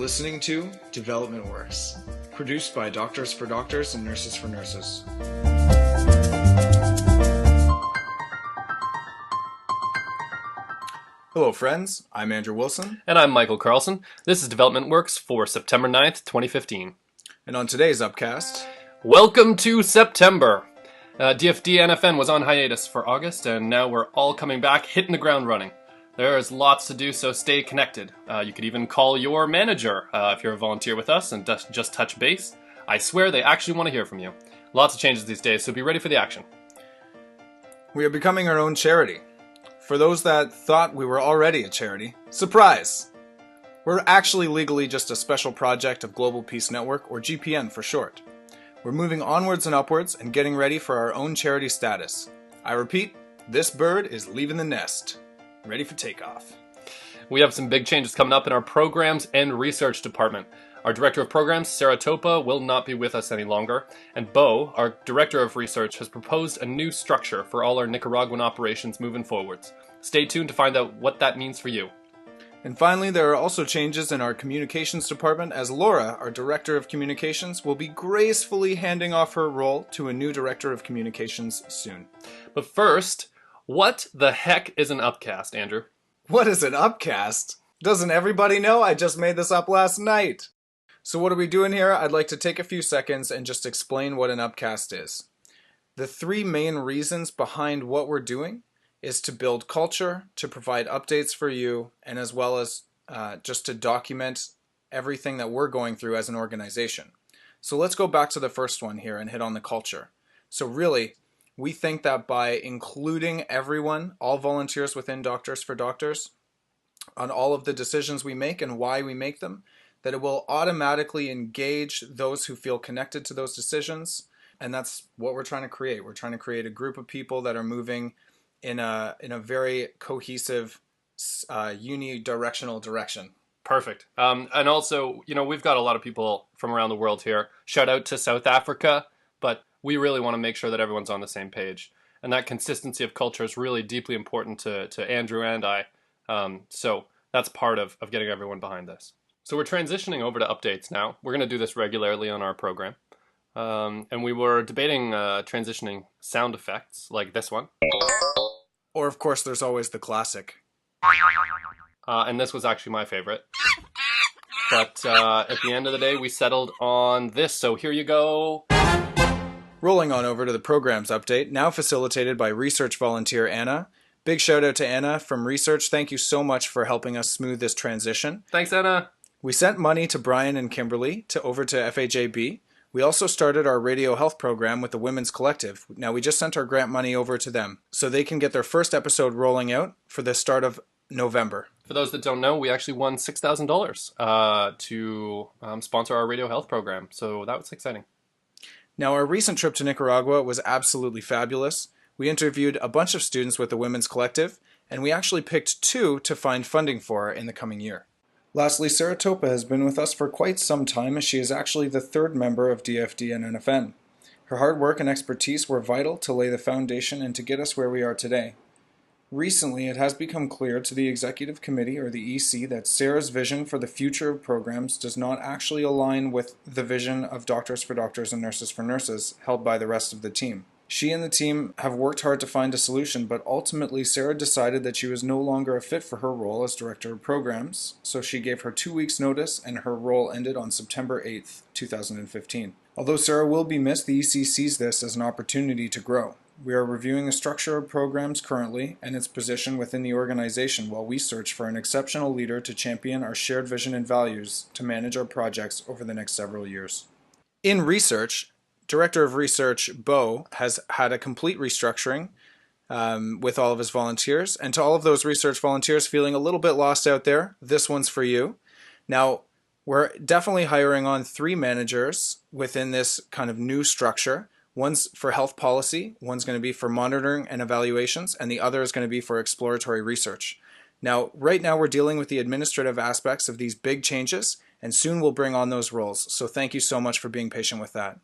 listening to Development Works, produced by Doctors for Doctors and Nurses for Nurses. Hello friends, I'm Andrew Wilson. And I'm Michael Carlson. This is Development Works for September 9th, 2015. And on today's upcast... Welcome to September! DFD NFN was on hiatus for August, and now we're all coming back, hitting the ground running. There's lots to do, so stay connected. You could even call your manager if you're a volunteer with us and just touch base. I swear they actually want to hear from you. Lots of changes these days, so be ready for the action. We are becoming our own charity. For those that thought we were already a charity, surprise! We're actually legally just a special project of Global Peace Network, or GPN for short. We're moving onwards and upwards and getting ready for our own charity status. I repeat, this bird is leaving the nest. Ready for takeoff. We have some big changes coming up in our programs and research department. Our director of programs, Sarah Topa, will not be with us any longer, and Bo, our director of research, has proposed a new structure for all our Nicaraguan operations moving forwards. Stay tuned to find out what that means for you. And finally, there are also changes in our communications department, as Laura, our director of communications, will be gracefully handing off her role to a new director of communications soon. But first, what the heck is an upcast, Andrew? What is an upcast? Doesn't everybody know? I just made this up last night. So what are we doing here? I'd like to take a few seconds and just explain what an upcast is. The three main reasons behind what we're doing is to build culture, to provide updates for you, and as well as just to document everything that we're going through as an organization. So let's go back to the first one here and hit on the culture. So really, we think that by including everyone, all volunteers within Doctors for Doctors, on all of the decisions we make and why we make them, that it will automatically engage those who feel connected to those decisions. And that's what we're trying to create. We're trying to create a group of people that are moving in a very cohesive, unidirectional direction. Perfect. And also, we've got a lot of people from around the world here. Shout out to South Africa, but we really want to make sure that everyone's on the same page. And that consistency of culture is really deeply important to Andrew and I. So that's part of getting everyone behind this. So we're transitioning over to updates now. We're going to do this regularly on our program. And we were debating transitioning sound effects like this one. Or, of course, there's always the classic. And this was actually my favorite. But at the end of the day, we settled on this. So here you go. Rolling on over to the programs update, now facilitated by research volunteer Anna. Big shout out to Anna from research. Thank you so much for helping us smooth this transition. Thanks, Anna. We sent money to Brian and Kimberly over to FAJB. We also started our radio health program with the Women's Collective. Now we just sent our grant money over to them so they can get their first episode rolling out for the start of November. For those that don't know, we actually won $6,000 to sponsor our radio health program. So that was exciting. Now our recent trip to Nicaragua was absolutely fabulous. We interviewed a bunch of students with the Women's Collective, and we actually picked 2 to find funding for in the coming year. Lastly, Sarah Topa has been with us for quite some time, as she is actually the 3rd member of DFD and NFN. Her hard work and expertise were vital to lay the foundation and to get us where we are today. Recently, it has become clear to the Executive Committee, or the EC, that Sarah's vision for the future of programs does not actually align with the vision of Doctors for Doctors and Nurses for Nurses held by the rest of the team. She and the team have worked hard to find a solution, but ultimately Sarah decided that she was no longer a fit for her role as Director of Programs, so she gave her 2 weeks' notice and her role ended on September 8th, 2015. Although Sarah will be missed, the EC sees this as an opportunity to grow. We are reviewing the structure of programs currently and its position within the organization while we search for an exceptional leader to champion our shared vision and values to manage our projects over the next several years. In research, Director of Research, Bo, has had a complete restructuring with all of his volunteers. And to all of those research volunteers feeling a little bit lost out there, this one's for you. Now, we're definitely hiring on 3 managers within this kind of new structure. One's for health policy, one's going to be for monitoring and evaluations, and the other is going to be for exploratory research. Now, right now we're dealing with the administrative aspects of these big changes, and soon we'll bring on those roles. So thank you so much for being patient with that.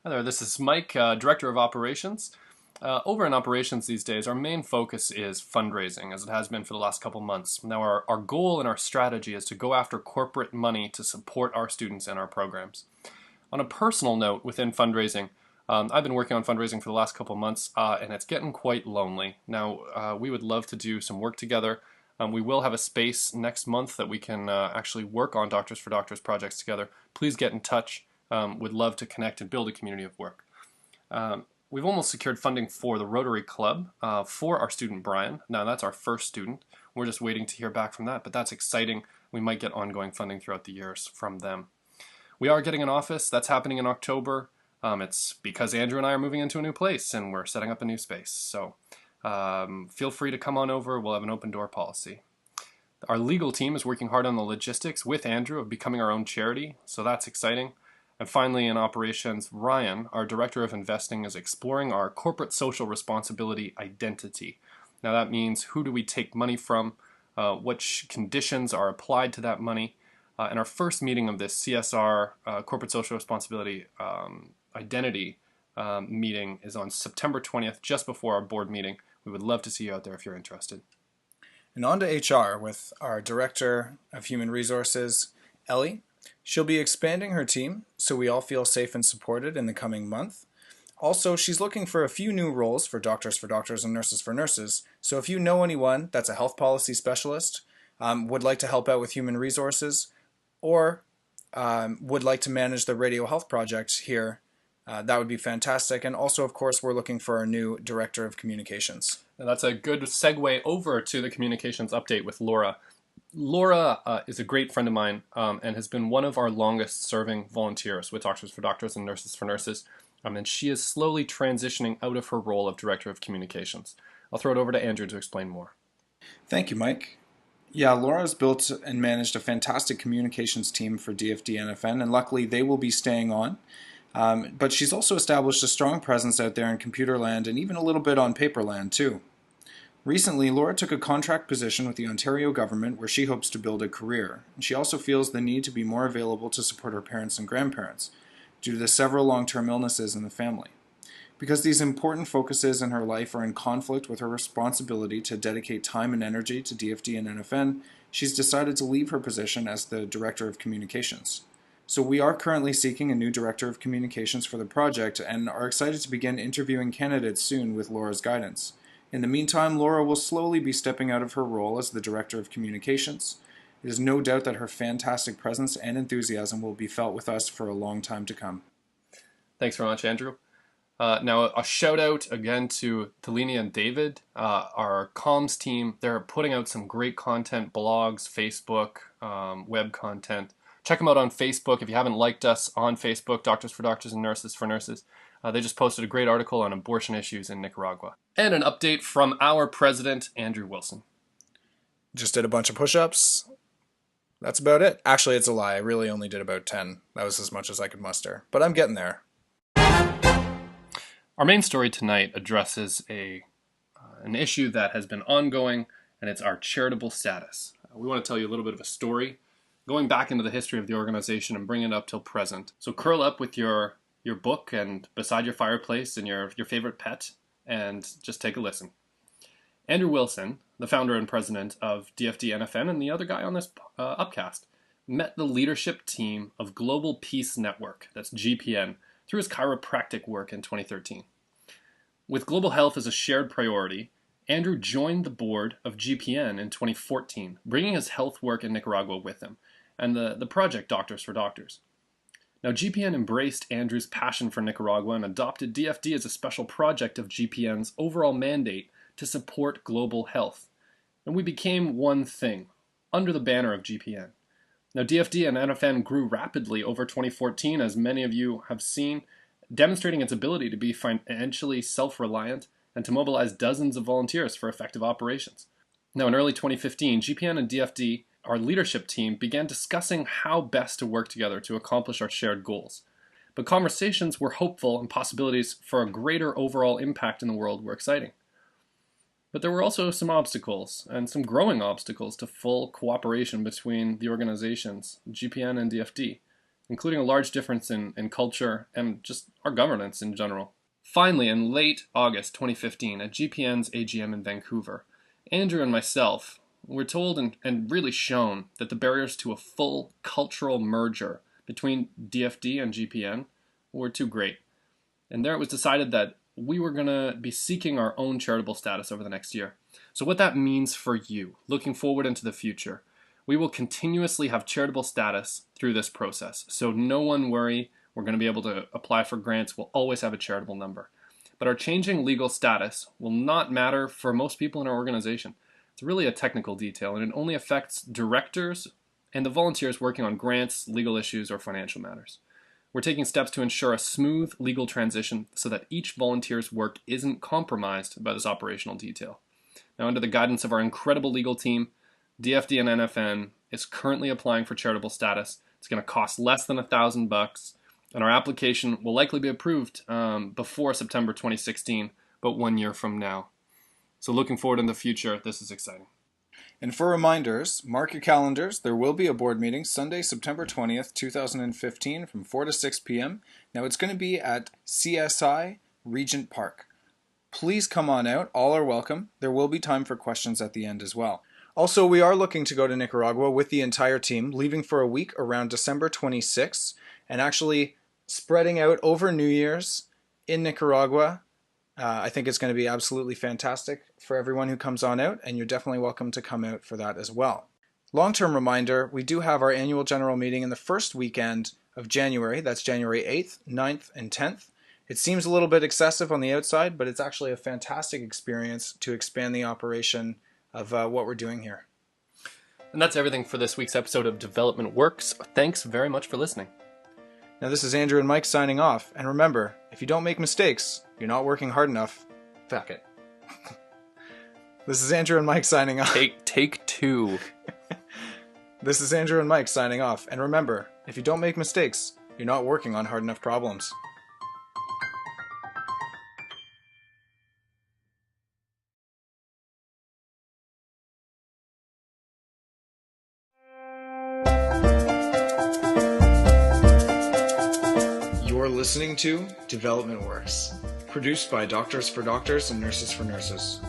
Hi there, this is Mike, Director of Operations. Over in operations these days, our main focus is fundraising, as it has been for the last couple months. Now, our goal and our strategy is to go after corporate money to support our students and our programs. On a personal note, within fundraising, I've been working on fundraising for the last couple months, and it's getting quite lonely. Now, we would love to do some work together. We will have a space next month that we can actually work on Doctors for Doctors projects together. Please get in touch. Would love to connect and build a community of work. We've almost secured funding for the Rotary Club for our student Brian. Now, that's our first student. We're just waiting to hear back from that, but that's exciting. We might get ongoing funding throughout the years from them. We are getting an office. That's happening in October. It's because Andrew and I are moving into a new place and we're setting up a new space. So feel free to come on over. We'll have an open door policy. Our legal team is working hard on the logistics with Andrew of becoming our own charity, so that's exciting. And finally, in operations, Ryan, our Director of Investing, is exploring our corporate social responsibility identity. Now that means who do we take money from, what conditions are applied to that money. And our first meeting of this CSR, corporate social responsibility identity meeting is on September 20th, just before our board meeting. We would love to see you out there if you're interested. And on to HR with our Director of Human Resources, Ellie. She'll be expanding her team so we all feel safe and supported in the coming month. Also, she's looking for a few new roles for Doctors and Nurses for Nurses. So if you know anyone that's a health policy specialist, would like to help out with human resources, or would like to manage the radio health project here, that would be fantastic. And also, of course, we're looking for our new Director of Communications. And that's a good segue over to the communications update with Laura. Laura is a great friend of mine and has been one of our longest serving volunteers with Doctors for Doctors and Nurses for Nurses. And she is slowly transitioning out of her role of Director of Communications. I'll throw it over to Andrew to explain more. Thank you, Mike. Yeah, Laura's built and managed a fantastic communications team for DFD NFN, and luckily they will be staying on. But she's also established a strong presence out there in computer land and even a little bit on paper land too. Recently, Laura took a contract position with the Ontario government where she hopes to build a career, and she also feels the need to be more available to support her parents and grandparents due to the several long-term illnesses in the family. Because these important focuses in her life are in conflict with her responsibility to dedicate time and energy to DFD and NFN, she's decided to leave her position as the Director of Communications. So we are currently seeking a new Director of Communications for the project and are excited to begin interviewing candidates soon with Laura's guidance. In the meantime, Laura will slowly be stepping out of her role as the Director of Communications. It is no doubt that her fantastic presence and enthusiasm will be felt with us for a long time to come. Thanks very much, Andrew. Now, a shout out again to Talini and David, our comms team. They're putting out some great content, blogs, Facebook, web content. Check them out on Facebook. If you haven't liked us on Facebook, Doctors for Doctors and Nurses for Nurses, they just posted a great article on abortion issues in Nicaragua. And an update from our president, Andrew Wilson. Just did a bunch of push-ups. That's about it. Actually, it's a lie. I really only did about 10. That was as much as I could muster. But I'm getting there. Our main story tonight addresses an issue that has been ongoing, and it's our charitable status. We want to tell you a little bit of a story, going back into the history of the organization and bring it up till present. So curl up with your book and beside your fireplace and your favorite pet, and just take a listen. Andrew Wilson, the founder and president of DFD NFN and the other guy on this upcast, met the leadership team of Global Peace Network, that's GPN, through his chiropractic work in 2013. With global health as a shared priority, Andrew joined the board of GPN in 2014, bringing his health work in Nicaragua with him, and the project Doctors for Doctors. Now, GPN embraced Andrew's passion for Nicaragua and adopted DFD as a special project of GPN's overall mandate to support global health. And we became one thing, under the banner of GPN. Now, DFD and NFN grew rapidly over 2014, as many of you have seen, demonstrating its ability to be financially self-reliant and to mobilize dozens of volunteers for effective operations. Now, in early 2015, GPN and DFD, our leadership team, began discussing how best to work together to accomplish our shared goals. But conversations were hopeful and possibilities for a greater overall impact in the world were exciting. But there were also some obstacles, and some growing obstacles to full cooperation between the organizations, GPN and DFD, including a large difference in culture and just our governance in general. Finally, in late August 2015, at GPN's AGM in Vancouver, Andrew and myself were told and really shown that the barriers to a full cultural merger between DFD and GPN were too great. And there it was decided that we were going to be seeking our own charitable status over the next year. So what that means for you, looking forward into the future, we will continuously have charitable status through this process. So no one worry, we're going to be able to apply for grants. We'll always have a charitable number. But our changing legal status will not matter for most people in our organization. It's really a technical detail, and it only affects directors and the volunteers working on grants, legal issues, or financial matters. We're taking steps to ensure a smooth legal transition so that each volunteer's work isn't compromised by this operational detail. Now, under the guidance of our incredible legal team, DFD and NFN is currently applying for charitable status. It's going to cost less than $1,000, and our application will likely be approved before September 2016, but 1 year from now. So looking forward in the future, this is exciting. And for reminders, mark your calendars. There will be a board meeting Sunday, September 20th, 2015 from 4 to 6 p.m. Now it's going to be at CSI Regent Park. Please come on out. All are welcome. There will be time for questions at the end as well. Also, we are looking to go to Nicaragua with the entire team, leaving for a week around December 26th and actually spreading out over New Year's in Nicaragua. I think it's going to be absolutely fantastic for everyone who comes on out, and you're definitely welcome to come out for that as well. Long-term reminder, we do have our annual general meeting in the first weekend of January. That's January 8th, 9th, and 10th. It seems a little bit excessive on the outside, but it's actually a fantastic experience to expand the operation of what we're doing here. And that's everything for this week's episode of Development Works. Thanks very much for listening. Now this is Andrew and Mike signing off, and remember, if you don't make mistakes, you're not working hard enough. Fuck it. This is Andrew and Mike signing off. Take two. This is Andrew and Mike signing off, and remember, if you don't make mistakes, you're not working on hard enough problems. You're listening to Development Works, produced by Doctors for Doctors and Nurses for Nurses.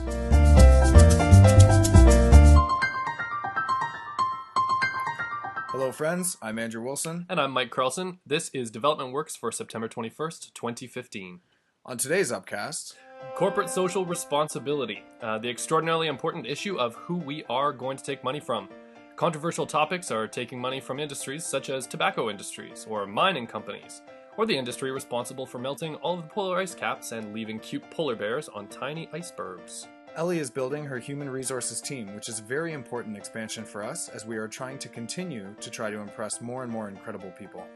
Hello friends, I'm Andrew Wilson. And I'm Mike Carlson. This is Development Works for September 21st, 2015. On today's upcast, Corporate social responsibility, the extraordinarily important issue of who we are going to take money from. Controversial topics are taking money from industries such as tobacco industries or mining companies, or the industry responsible for melting all of the polar ice caps and leaving cute polar bears on tiny icebergs. Ellie is building her human resources team, which is a very important expansion for us as we are trying to continue to try to impress more and more incredible people.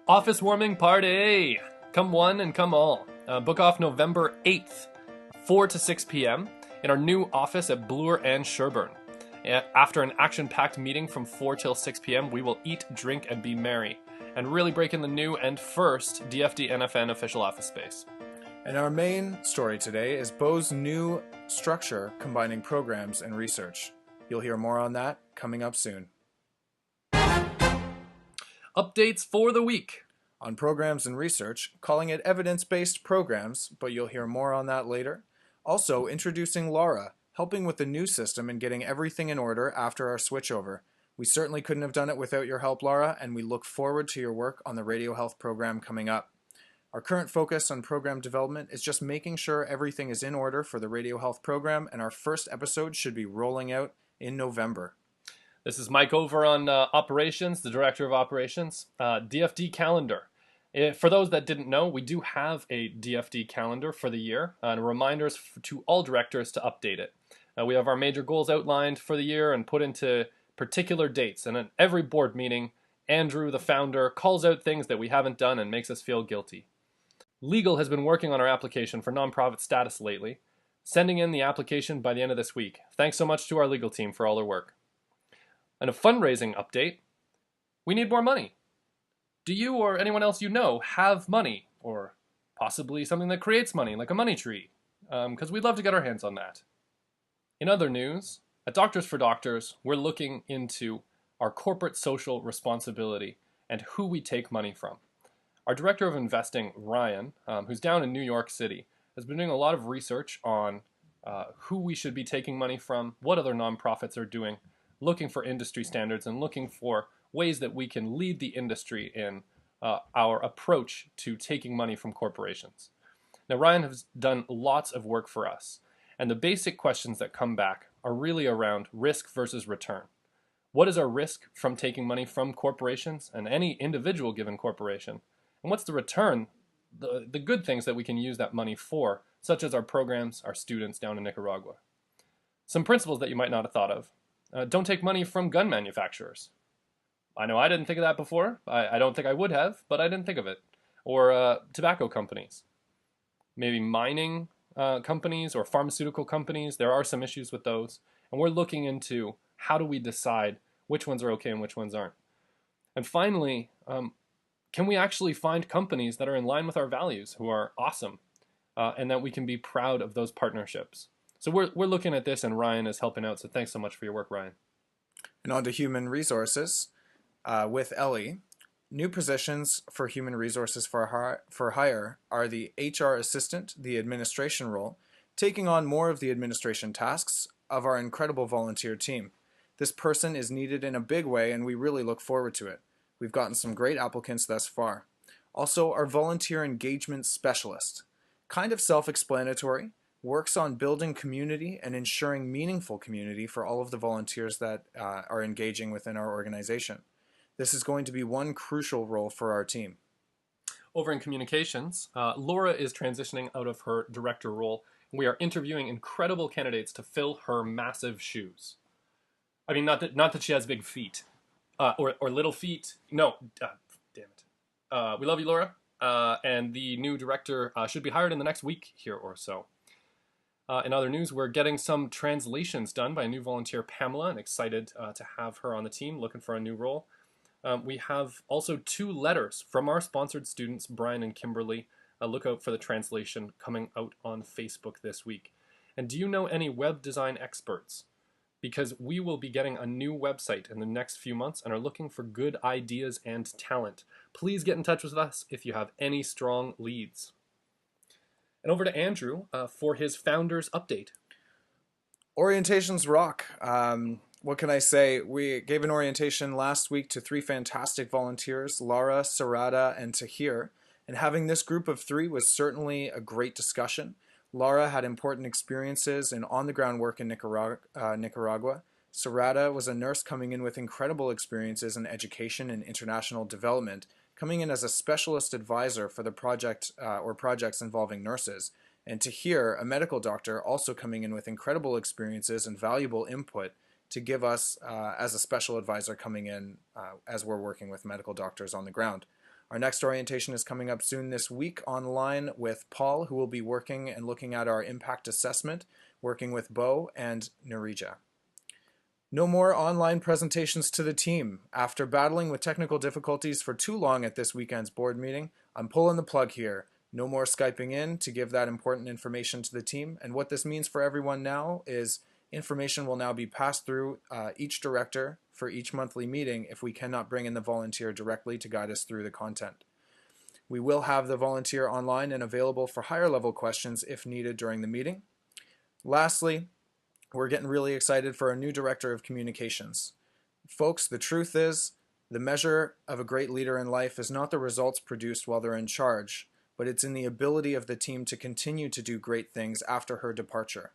Office warming party! Come one and come all. Book off November 8th, 4 to 6 p.m. in our new office at Bloor and Sherburne. After an action-packed meeting from 4 till 6 p.m., we will eat, drink, and be merry, and really break in the new and first DFD NFN official office space. And our main story today is Beau's new structure combining programs and research. You'll hear more on that coming up soon. Updates for the week. On programs and research, calling it evidence-based programs, but you'll hear more on that later. Also, introducing Laura, helping with the new system and getting everything in order after our switchover. We certainly couldn't have done it without your help, Laura, and we look forward to your work on the radio health program coming up. Our current focus on program development is just making sure everything is in order for the radio health program, and our first episode should be rolling out in November. This is Mike over on operations, the director of operations. DFD calendar. For those that didn't know, we do have a DFD calendar for the year, and reminders to all directors to update it. We have our major goals outlined for the year and put into particular dates, and at every board meeting, Andrew, the founder, calls out things that we haven't done and makes us feel guilty. Legal has been working on our application for nonprofit status lately, sending in the application by the end of this week. Thanks so much to our legal team for all their work. And a fundraising update, we need more money. Do you or anyone else you know have money, or possibly something that creates money, like a money tree? Because we'd love to get our hands on that. In other news, at Doctors for Doctors, we're looking into our corporate social responsibility and who we take money from. Our director of investing, Ryan, who's down in New York City, has been doing a lot of research on who we should be taking money from, what other nonprofits are doing, looking for industry standards, and looking for ways that we can lead the industry in our approach to taking money from corporations. Now, Ryan has done lots of work for us, and the basic questions that come back are really around risk versus return. What is our risk from taking money from corporations and any individual given corporation? And what's the return, the good things that we can use that money for, such as our programs, our students down in Nicaragua? Some principles that you might not have thought of. Don't take money from gun manufacturers. I know I didn't think of that before. I don't think I would have, but I didn't think of it. Or tobacco companies. Maybe mining companies or pharmaceutical companies. There are some issues with those. And we're looking into how do we decide which ones are okay and which ones aren't. And finally, can we actually find companies that are in line with our values, who are awesome, and that we can be proud of those partnerships? So we're looking at this, and Ryan is helping out. So thanks so much for your work, Ryan. And on to human resources with Ellie. New positions for human resources for hire are the HR assistant, the administration role, taking on more of the administration tasks of our incredible volunteer team. This person is needed in a big way, and we really look forward to it. We've gotten some great applicants thus far. Also, our volunteer engagement specialist. Kind of self-explanatory, works on building community and ensuring meaningful community for all of the volunteers that are engaging within our organization. This is going to be one crucial role for our team. Over in communications, Laura is transitioning out of her director role. We are interviewing incredible candidates to fill her massive shoes. I mean, not that she has big feet, or little feet. No, damn it. We love you, Laura. And the new director should be hired in the next week here or so. In other news, we're getting some translations done by a new volunteer, Pamela, and excited to have her on the team, looking for a new role. We have also 2 letters from our sponsored students, Brian and Kimberly. Look out for the translation coming out on Facebook this week. And do you know any web design experts? Because we will be getting a new website in the next few months and are looking for good ideas and talent. Please get in touch with us if you have any strong leads. And over to Andrew for his founders update. Orientations rock. What can I say? We gave an orientation last week to 3 fantastic volunteers, Lara, Sarada, and Tahir. And having this group of 3 was certainly a great discussion. Lara had important experiences in on-the-ground work in Nicaragua. Sarada was a nurse coming in with incredible experiences in education and international development, coming in as a specialist advisor for the project or projects involving nurses. And Tahir, a medical doctor, also coming in with incredible experiences and valuable input to give us as a special advisor coming in as we're working with medical doctors on the ground. Our next orientation is coming up soon this week online with Paul, who will be working and looking at our impact assessment, working with Bo and Narija. No more online presentations to the team. After battling with technical difficulties for too long at this weekend's board meeting, I'm pulling the plug here. No more Skyping in to give that important information to the team. And what this means for everyone now is information will now be passed through each director for each monthly meeting if we cannot bring in the volunteer directly to guide us through the content. We will have the volunteer online and available for higher level questions if needed during the meeting. Lastly, we're getting really excited for a new director of communications. Folks, the truth is, the measure of a great leader in life is not the results produced while they're in charge, but it's in the ability of the team to continue to do great things after her departure.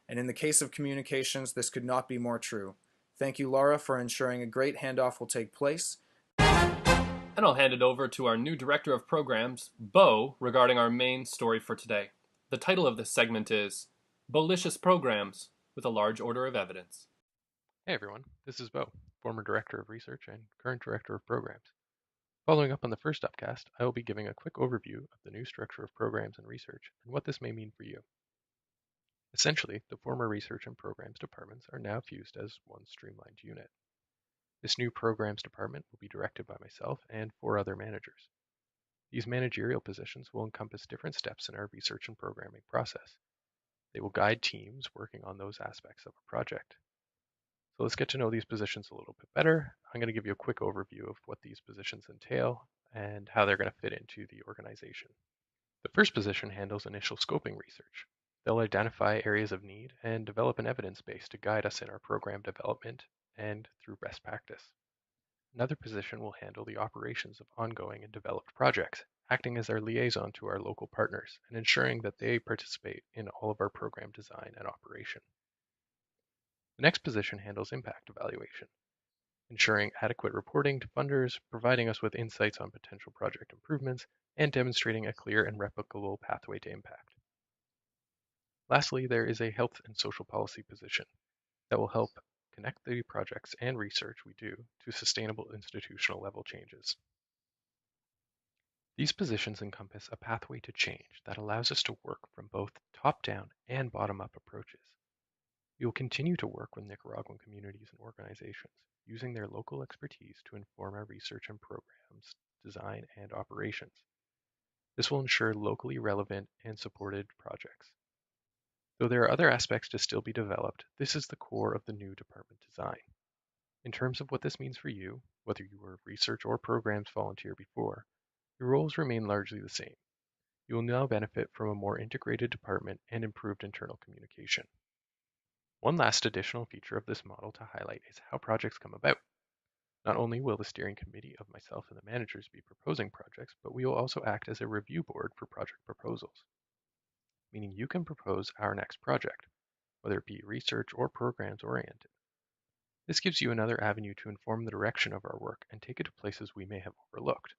And in the case of communications, this could not be more true. Thank you, Laura, for ensuring a great handoff will take place. And I'll hand it over to our new director of programs, Bo, regarding our main story for today. The title of this segment is Bolicious Programs with a Large Order of Evidence. Hey everyone, this is Bo, former Director of Research and current Director of Programs. Following up on the first upcast, I will be giving a quick overview of the new structure of programs and research and what this may mean for you. Essentially, the former research and programs departments are now fused as one streamlined unit. This new programs department will be directed by myself and 4 other managers. These managerial positions will encompass different steps in our research and programming process. They will guide teams working on those aspects of a project. So let's get to know these positions a little bit better. I'm going to give you a quick overview of what these positions entail and how they're going to fit into the organization. The first position handles initial scoping research. They'll identify areas of need and develop an evidence base to guide us in our program development and through best practice. Another position will handle the operations of ongoing and developed projects, acting as our liaison to our local partners and ensuring that they participate in all of our program design and operation. The next position handles impact evaluation, ensuring adequate reporting to funders, providing us with insights on potential project improvements, and demonstrating a clear and replicable pathway to impact. Lastly, there is a health and social policy position that will help connect the projects and research we do to sustainable institutional level changes. These positions encompass a pathway to change that allows us to work from both top-down and bottom-up approaches. We will continue to work with Nicaraguan communities and organizations, using their local expertise to inform our research and programs, design, and operations. This will ensure locally relevant and supported projects. Though there are other aspects to still be developed, this is the core of the new department design. In terms of what this means for you, whether you were research or programs volunteer before, your roles remain largely the same. You will now benefit from a more integrated department and improved internal communication. One last additional feature of this model to highlight is how projects come about. Not only will the steering committee of myself and the managers be proposing projects, but we will also act as a review board for project proposals, meaning you can propose our next project, whether it be research or programs oriented. This gives you another avenue to inform the direction of our work and take it to places we may have overlooked.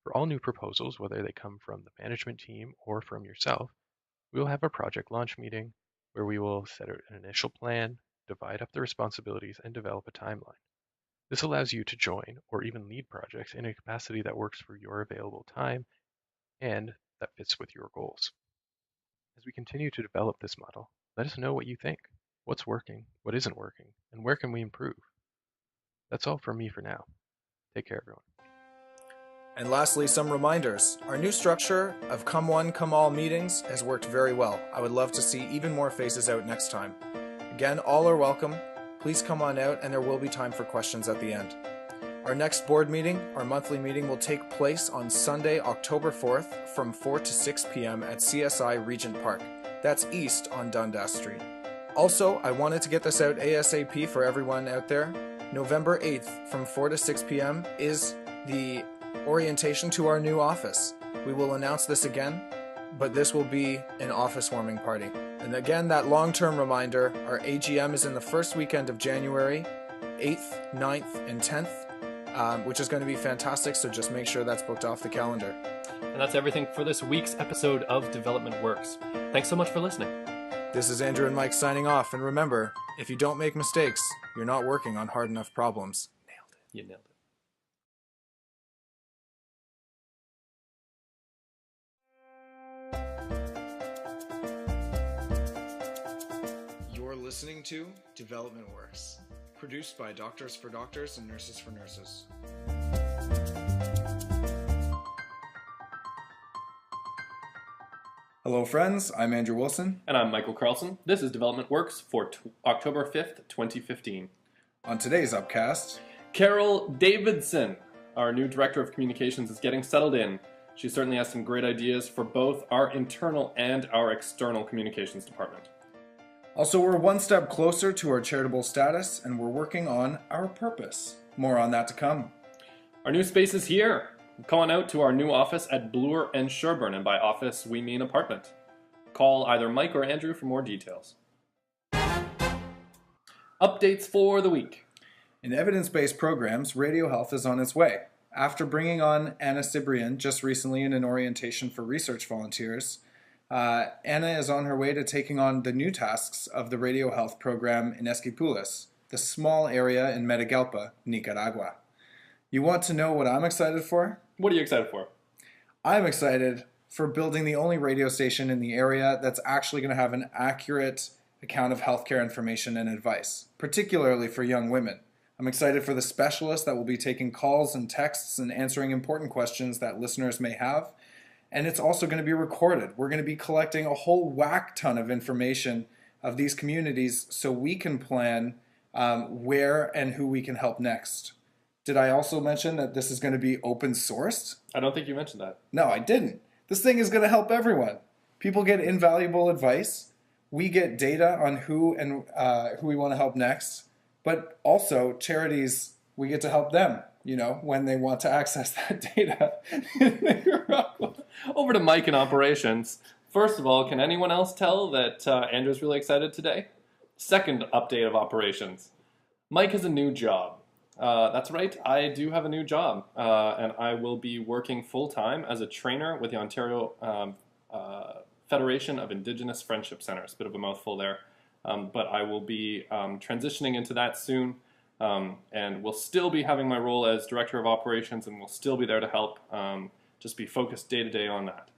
For all new proposals, whether they come from the management team or from yourself, we will have a project launch meeting where we will set an initial plan, divide up the responsibilities, and develop a timeline. This allows you to join or even lead projects in a capacity that works for your available time and that fits with your goals. As we continue to develop this model, let us know what you think, what's working, what isn't working, and where can we improve. That's all from me for now. Take care, everyone. And lastly, some reminders. Our new structure of come one, come all meetings has worked very well. I would love to see even more faces out next time. Again, all are welcome. Please come on out, and there will be time for questions at the end. Our next board meeting, our monthly meeting, will take place on Sunday, October 4th from 4 to 6 p.m. at CSI Regent Park. That's east on Dundas Street. Also, I wanted to get this out ASAP for everyone out there. November 8th from 4 to 6 p.m. is the orientation to our new office. We will announce this again, but this will be an office warming party. And again, that long-term reminder, our AGM is in the first weekend of January, 8th, 9th, and 10th, which is going to be fantastic, so just make sure that's booked off the calendar. And that's everything for this week's episode of Development Works. Thanks so much for listening. This is Andrew and Mike signing off, and remember, if you don't make mistakes, you're not working on hard enough problems. Nailed it. You nailed it. You're listening to Development Works, produced by Doctors for Doctors and Nurses for Nurses. Hello friends, I'm Andrew Wilson. And I'm Michael Carlson. This is Development Works for October 5th, 2015. On today's upcast, Carol Davidson, our new Director of Communications, is getting settled in. She certainly has some great ideas for both our internal and our external communications department. Also, we're one step closer to our charitable status, and we're working on our purpose. More on that to come. Our new space is here. Come on out to our new office at Bloor and Sherburne, and by office we mean apartment. Call either Mike or Andrew for more details. Updates for the week. In evidence-based programs, radio health is on its way. After bringing on Anna Cibrian just recently in an orientation for research volunteers, Anna is on her way to taking on the new tasks of the radio health program in Esquipulas, the small area in Matagalpa, Nicaragua. You want to know what I'm excited for? What are you excited for? I'm excited for building the only radio station in the area that's actually going to have an accurate account of healthcare information and advice, particularly for young women. I'm excited for the specialists that will be taking calls and texts and answering important questions that listeners may have. And it's also going to be recorded. We're going to be collecting a whole whack ton of information of these communities so we can plan where and who we can help next. Did I also mention that this is going to be open sourced? I don't think you mentioned that. No, I didn't. This thing is going to help everyone. People get invaluable advice. We get data on who we want to help next. But also, charities, we get to help them, when they want to access that data. Over to Mike in operations. First of all, can anyone else tell that Andrew's really excited today? Second update of operations. Mike has a new job. That's right, I do have a new job, and I will be working full-time as a trainer with the Ontario Federation of Indigenous Friendship Centres. Bit of a mouthful there, but I will be transitioning into that soon, and will still be having my role as Director of Operations, and will still be there to help, just be focused day-to-day on that.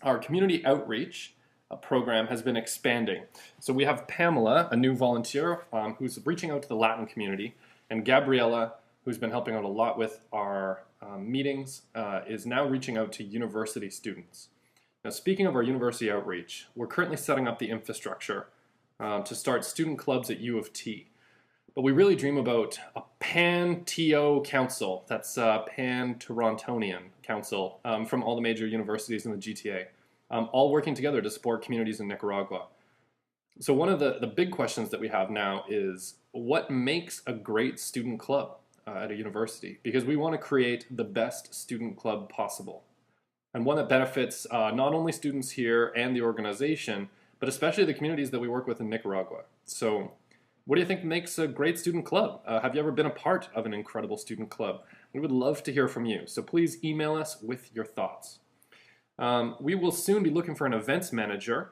Our community outreach program has been expanding. So we have Pamela, a new volunteer, who's reaching out to the Latin community, and Gabriella, who's been helping out a lot with our meetings, is now reaching out to university students. Now, speaking of our university outreach, we're currently setting up the infrastructure to start student clubs at U of T. But we really dream about a pan-TO council, that's pan-Torontonian council, from all the major universities in the GTA, all working together to support communities in Nicaragua. So one of the big questions that we have now is, what makes a great student club at a university? Because we want to create the best student club possible, and one that benefits not only students here and the organization, but especially the communities that we work with in Nicaragua. So what do you think makes a great student club? Have you ever been a part of an incredible student club? We would love to hear from you, so please email us with your thoughts. We will soon be looking for an events manager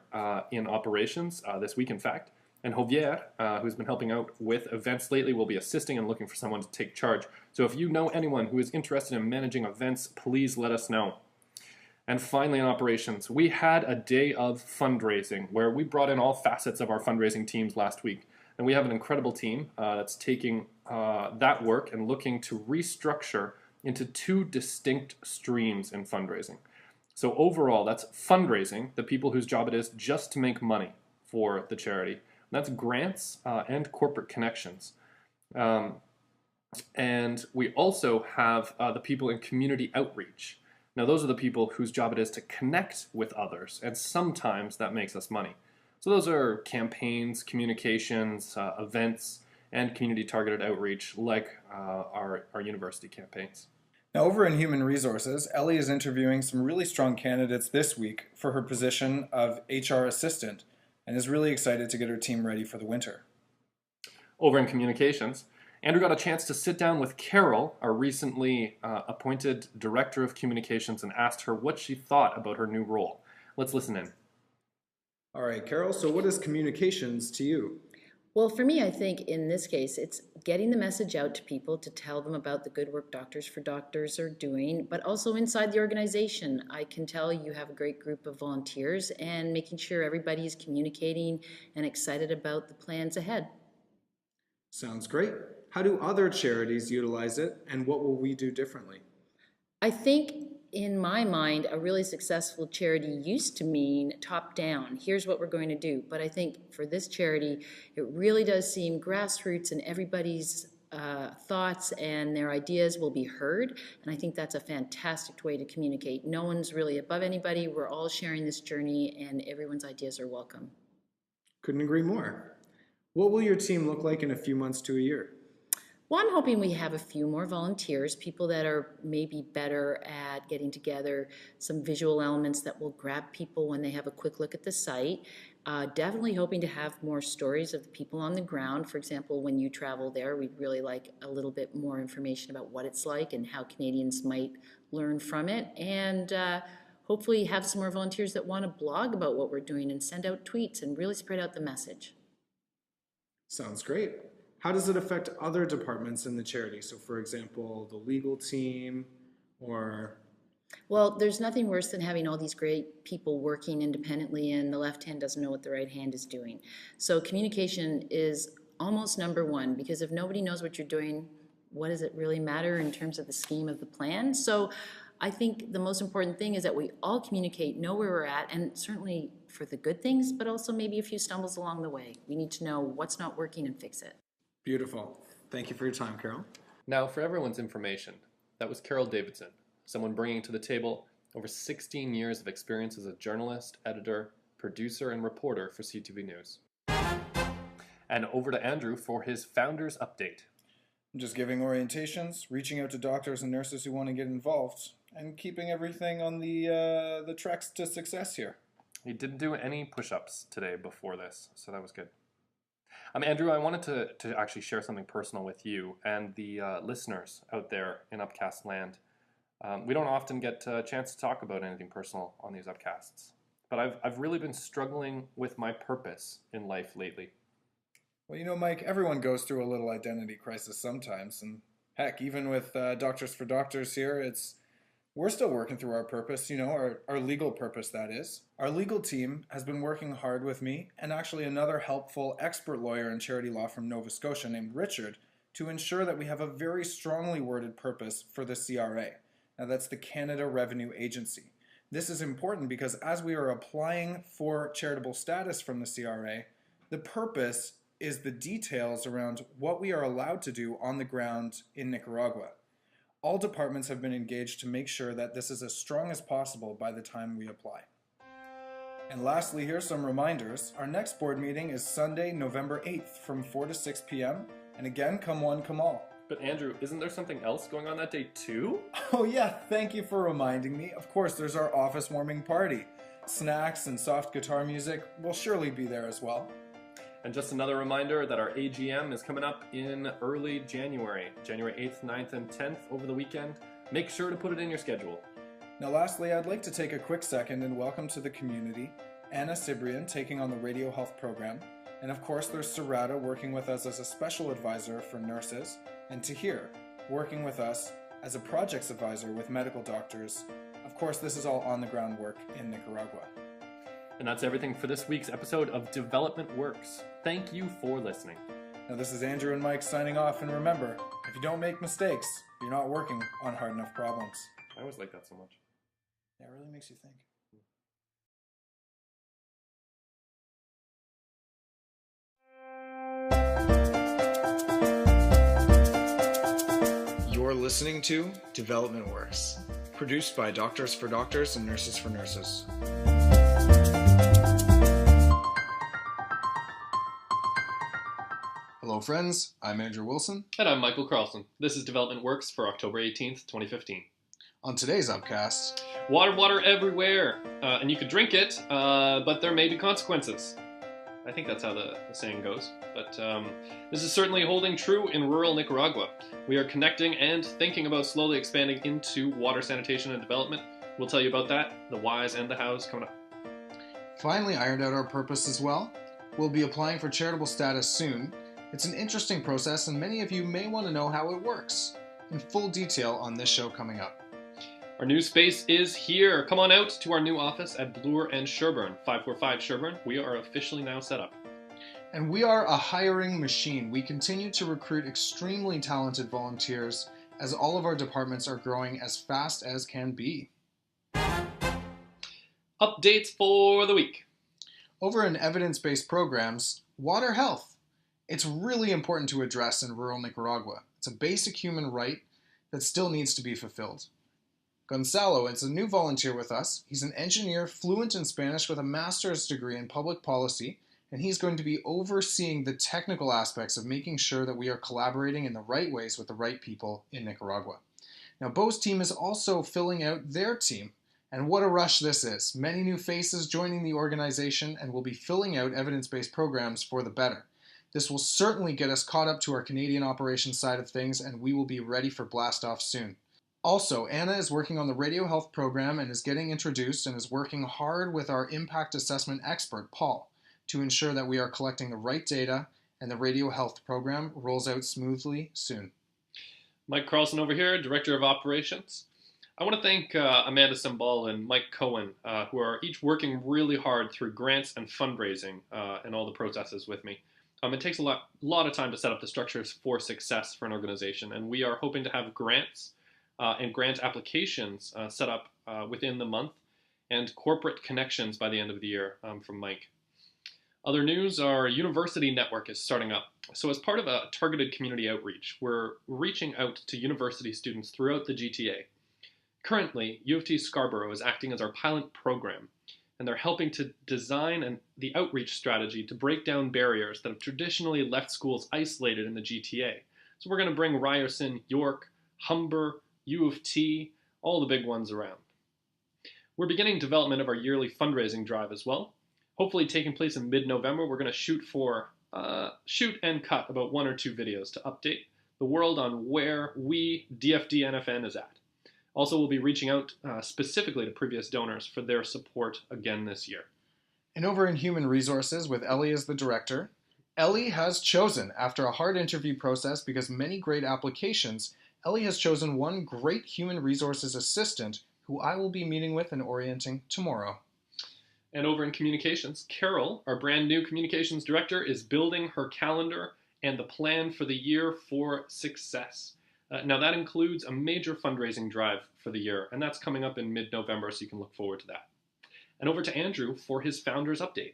in operations this week, in fact. And Javier, who's been helping out with events lately, will be assisting and looking for someone to take charge. So if you know anyone who is interested in managing events, please let us know. And finally, in operations, we had a day of fundraising where we brought in all facets of our fundraising teams last week. And we have an incredible team that's taking that work and looking to restructure into two distinct streams in fundraising. So overall, that's fundraising, the people whose job it is just to make money for the charity. That's grants and corporate connections. And we also have the people in community outreach. Now, those are the people whose job it is to connect with others, and sometimes that makes us money. So those are campaigns, communications, events, and community-targeted outreach, like our university campaigns. Now, over in Human Resources, Ellie is interviewing some really strong candidates this week for her position of HR assistant, and is really excited to get her team ready for the winter. Over in communications, Andrew got a chance to sit down with Carol, our recently appointed Director of Communications, and asked her what she thought about her new role. Let's listen in. All right, Carol, so what is communications to you? Well, for me, I think in this case, it's getting the message out to people to tell them about the good work Doctors for Doctors are doing, but also inside the organization. I can tell you have a great group of volunteers, and making sure everybody is communicating and excited about the plans ahead. Sounds great. How do other charities utilize it, and what will we do differently? I think, in my mind, a really successful charity used to mean top-down. Here's what we're going to do. But I think for this charity, it really does seem grassroots, and everybody's thoughts and their ideas will be heard. And I think that's a fantastic way to communicate. No one's really above anybody. We're all sharing this journey, and everyone's ideas are welcome. Couldn't agree more. What will your team look like in a few months to a year? Well, I'm hoping we have a few more volunteers, people that are maybe better at getting together some visual elements that will grab people when they have a quick look at the site. Definitely hoping to have more stories of the people on the ground. For example, when you travel there, we'd really like a little bit more information about what it's like and how Canadians might learn from it. And hopefully have some more volunteers that want to blog about what we're doing and send out tweets and really spread out the message. Sounds great. How does it affect other departments in the charity? So, for example, the legal team or... Well, there's nothing worse than having all these great people working independently and the left hand doesn't know what the right hand is doing. So communication is almost number one, because if nobody knows what you're doing, what does it really matter in terms of the scheme of the plan? So I think the most important thing is that we all communicate, know where we're at, and certainly for the good things, but also maybe a few stumbles along the way. We need to know what's not working and fix it. Beautiful. Thank you for your time, Carol. Now, for everyone's information, that was Carol Davidson, someone bringing to the table over 16 years of experience as a journalist, editor, producer, and reporter for CTV News. And over to Andrew for his Founders Update. I'm just giving orientations, reaching out to doctors and nurses who want to get involved, and keeping everything on the tracks to success here. He didn't do any push-ups today before this, so that was good. Andrew, I wanted to actually share something personal with you and the listeners out there in Upcast land. We don't often get a chance to talk about anything personal on these Upcasts, but I've really been struggling with my purpose in life lately. Well, you know, Mike, everyone goes through a little identity crisis sometimes, and heck, even with Doctors for Doctors here, we're still working through our purpose, you know, our legal purpose, that is. Our legal team has been working hard with me and actually another helpful expert lawyer in charity law from Nova Scotia named Richard to ensure that we have a very strongly worded purpose for the CRA. Now, that's the Canada Revenue Agency. This is important because as we are applying for charitable status from the CRA, the purpose is the details around what we are allowed to do on the ground in Nicaragua. All departments have been engaged to make sure that this is as strong as possible by the time we apply. And lastly, here's some reminders. Our next board meeting is Sunday, November 8th from 4 to 6 p.m. And again, come one, come all. But Andrew, isn't there something else going on that day too? Oh yeah, thank you for reminding me. Of course, there's our office warming party. Snacks and soft guitar music will surely be there as well. And just another reminder that our AGM is coming up in early January, January 8th, 9th, and 10th over the weekend. Make sure to put it in your schedule. Now lastly, I'd like to take a quick second and welcome to the community Anna Cibrian taking on the radio health program, and of course there's Serrata working with us as a special advisor for nurses, and Tahir working with us as a projects advisor with medical doctors. Of course, this is all on-the-ground work in Nicaragua. And that's everything for this week's episode of Development Works. Thank you for listening. Now this is Andrew and Mike signing off, and remember, if you don't make mistakes, you're not working on hard enough problems. I always like that so much. Yeah, it really makes you think. You're listening to Development Works, produced by Doctors for Doctors and Nurses for Nurses. Hello friends, I'm Andrew Wilson. And I'm Michael Carlson. This is Development Works for October 18th, 2015. On today's upcast, water everywhere, and you could drink it, but there may be consequences. I think that's how the saying goes. But this is certainly holding true in rural Nicaragua. We are connecting and thinking about slowly expanding into water sanitation and development. We'll tell you about that, the whys and the hows coming up. Finally ironed out our purpose as well. We'll be applying for charitable status soon. It's an interesting process, and many of you may want to know how it works. In full detail on this show coming up. Our new space is here. Come on out to our new office at Bloor and Sherburne, 545 Sherburne. We are officially now set up. And we are a hiring machine. We continue to recruit extremely talented volunteers as all of our departments are growing as fast as can be. Updates for the week. Over in evidence-based programs, water health. It's really important to address in rural Nicaragua. It's a basic human right that still needs to be fulfilled. Gonzalo is a new volunteer with us. He's an engineer fluent in Spanish with a master's degree in public policy, and he's going to be overseeing the technical aspects of making sure that we are collaborating in the right ways with the right people in Nicaragua. Now, Bo's team is also filling out their team, and what a rush this is. Many new faces joining the organization, and we'll be filling out evidence-based programs for the better. This will certainly get us caught up to our Canadian operations side of things, and we will be ready for blast-off soon. Also, Anna is working on the radio health program and is getting introduced and is working hard with our impact assessment expert, Paul, to ensure that we are collecting the right data and the radio health program rolls out smoothly soon. Mike Carlson over here, Director of Operations. I want to thank Amanda Simbal and Mike Cohen, who are each working really hard through grants and fundraising and all the processes with me. It takes a lot of time to set up the structures for success for an organization, and we are hoping to have grants and grant applications set up within the month, and corporate connections by the end of the year from Mike. Other news, our university network is starting up. So as part of a targeted community outreach, we're reaching out to university students throughout the GTA. Currently, U of T Scarborough is acting as our pilot program, and they're helping to design the outreach strategy to break down barriers that have traditionally left schools isolated in the GTA. So we're going to bring Ryerson, York, Humber, U of T, all the big ones around. We're beginning development of our yearly fundraising drive as well. Hopefully taking place in mid-November, we're going to shoot and cut about 1 or 2 videos to update the world on where we, DFD NFN, is at. Also, we'll be reaching out specifically to previous donors for their support again this year. And over in Human Resources, with Ellie as the director, Ellie has chosen, after a hard interview process because many great applications, Ellie has chosen one great Human Resources assistant who I will be meeting with and orienting tomorrow. And over in communications, Carol, our brand new communications director, is building her calendar and the plan for the year for success. Now that includes a major fundraising drive for the year, and that's coming up in mid-November, so you can look forward to that. And over to Andrew for his founders update.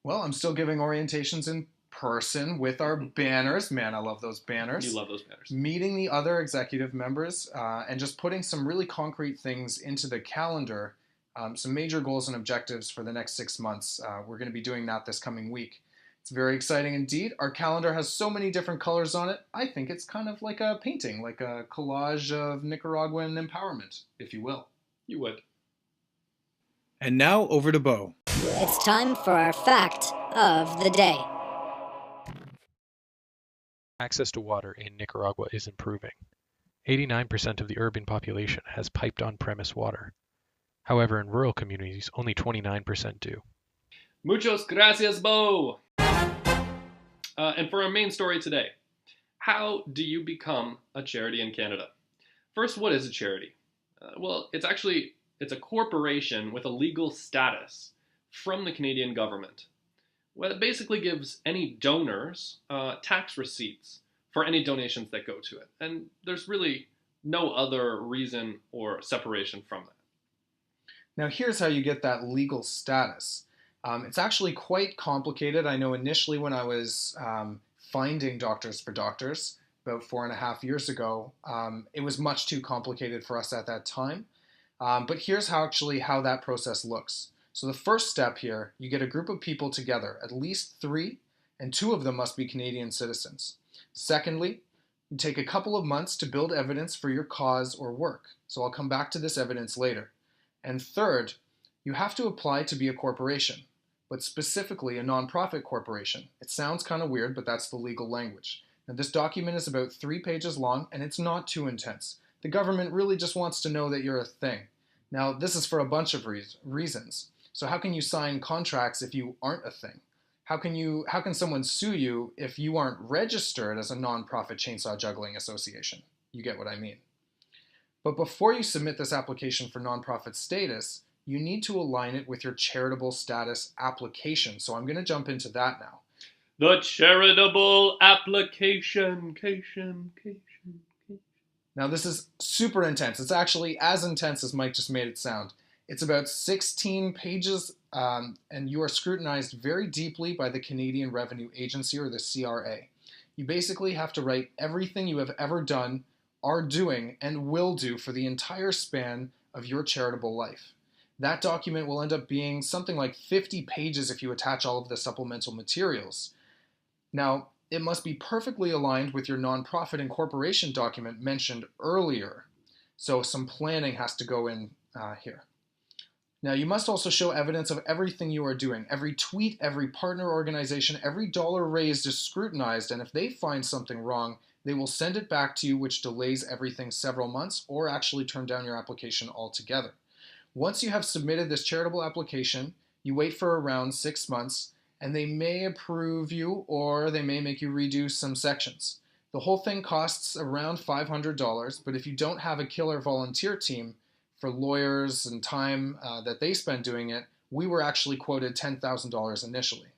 Well, I'm still giving orientations in person with our banners. Man, I love those banners. You love those banners. Meeting the other executive members and just putting some really concrete things into the calendar. Some major goals and objectives for the next 6 months. We're going to be doing that this coming week. It's very exciting indeed. Our calendar has so many different colors on it. I think it's kind of like a painting, like a collage of Nicaraguan empowerment, if you will. You would. And now over to Bo. It's time for our fact of the day. Access to water in Nicaragua is improving. 89% of the urban population has piped on-premise water. However, in rural communities, only 29% do. Muchos gracias, Bo! And for our main story today, how do you become a charity in Canada? First, what is a charity? Well, it's a corporation with a legal status from the Canadian government. Well, it basically gives any donors tax receipts for any donations that go to it. And there's really no other reason or separation from that. Now here's how you get that legal status. It's actually quite complicated. I know initially when I was finding Doctors for Doctors about 4.5 years ago, it was much too complicated for us at that time. But here's how that process looks. So the first step here, you get a group of people together, at least 3, and 2 of them must be Canadian citizens. Secondly, you take a couple of months to build evidence for your cause or work. So I'll come back to this evidence later. And third, you have to apply to be a corporation, but specifically a nonprofit corporation. It sounds kind of weird, but that's the legal language. Now this document is about 3 pages long, and it's not too intense. The government really just wants to know that you're a thing. Now this is for a bunch of reasons. So how can you sign contracts if you aren't a thing? How can someone sue you if you aren't registered as a nonprofit chainsaw juggling association? You get what I mean. But before you submit this application for nonprofit status, you need to align it with your charitable status application. So I'm going to jump into that now. The charitable application. Now this is super intense. It's actually as intense as Mike just made it sound. It's about 16 pages and you are scrutinized very deeply by the Canadian Revenue Agency, or the CRA. You basically have to write everything you have ever done, are doing, and will do for the entire span of your charitable life. That document will end up being something like 50 pages if you attach all of the supplemental materials. Now, it must be perfectly aligned with your nonprofit incorporation document mentioned earlier. So some planning has to go in here. Now, you must also show evidence of everything you are doing. Every tweet, every partner organization, every dollar raised is scrutinized, and if they find something wrong, they will send it back to you, which delays everything several months, or actually turn down your application altogether. Once you have submitted this charitable application, you wait for around 6 months, and they may approve you, or they may make you redo some sections. The whole thing costs around $500, but if you don't have a killer volunteer team for lawyers and time that they spend doing it, we were actually quoted $10,000 initially.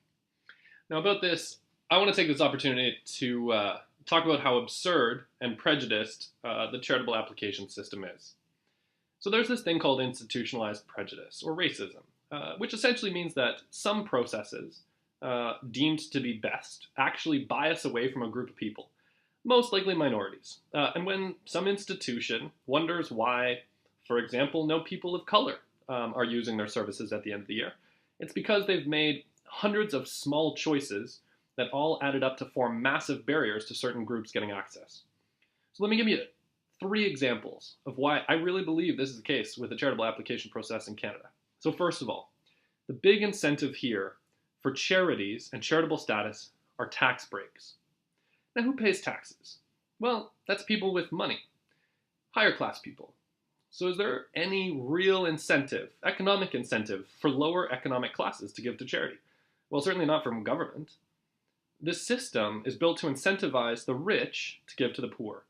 Now about this, I want to take this opportunity to talk about how absurd and prejudiced the charitable application system is. So there's this thing called institutionalized prejudice, or racism, which essentially means that some processes deemed to be best actually bias away from a group of people, most likely minorities. And when some institution wonders why, for example, no people of color are using their services at the end of the year, it's because they've made hundreds of small choices that all added up to form massive barriers to certain groups getting access. So let me give you 3 examples of why I really believe this is the case with the charitable application process in Canada. So first of all, the big incentive here for charities and charitable status are tax breaks. Now, who pays taxes? Well, that's people with money, higher class people. So is there any real incentive, economic incentive, for lower economic classes to give to charity? Well, certainly not from government. This system is built to incentivize the rich to give to the poor.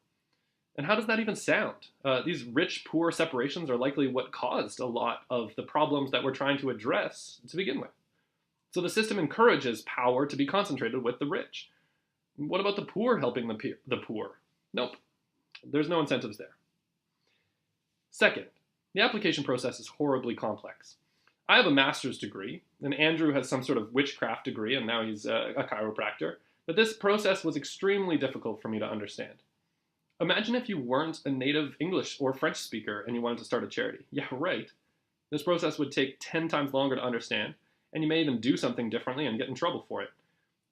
And how does that even sound? These rich-poor separations are likely what caused a lot of the problems that we're trying to address to begin with. So the system encourages power to be concentrated with the rich. What about the poor helping the poor? Nope. There's no incentives there. Second, the application process is horribly complex. I have a master's degree, and Andrew has some sort of witchcraft degree, and now he's a chiropractor. But this process was extremely difficult for me to understand. Imagine if you weren't a native English or French speaker and you wanted to start a charity. Yeah, right. This process would take 10 times longer to understand, and you may even do something differently and get in trouble for it.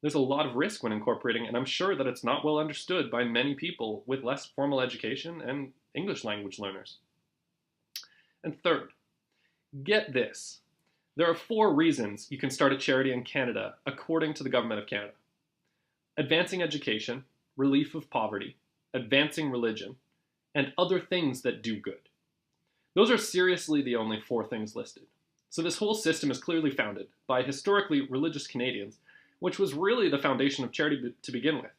There's a lot of risk when incorporating, and I'm sure that it's not well understood by many people with less formal education and English language learners. And third, get this. There are 4 reasons you can start a charity in Canada according to the Government of Canada. Advancing education, relief of poverty, advancing religion, and other things that do good. Those are seriously the only 4 things listed. So this whole system is clearly founded by historically religious Canadians, which was really the foundation of charity to begin with.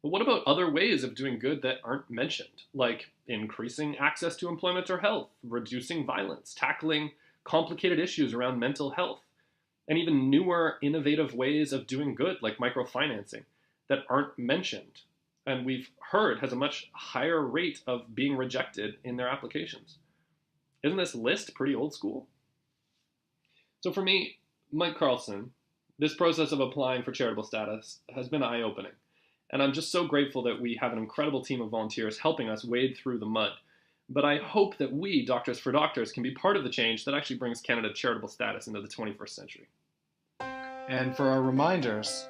But what about other ways of doing good that aren't mentioned, like increasing access to employment or health, reducing violence, tackling complicated issues around mental health, and even newer, innovative ways of doing good, like microfinancing, that aren't mentioned, and we've heard has a much higher rate of being rejected in their applications. Isn't this list pretty old school? So for me, Mike Carlson, this process of applying for charitable status has been eye-opening. And I'm just so grateful that we have an incredible team of volunteers helping us wade through the mud. But I hope that we, Doctors for Doctors, can be part of the change that actually brings Canada charitable status into the 21st century. And for our reminders,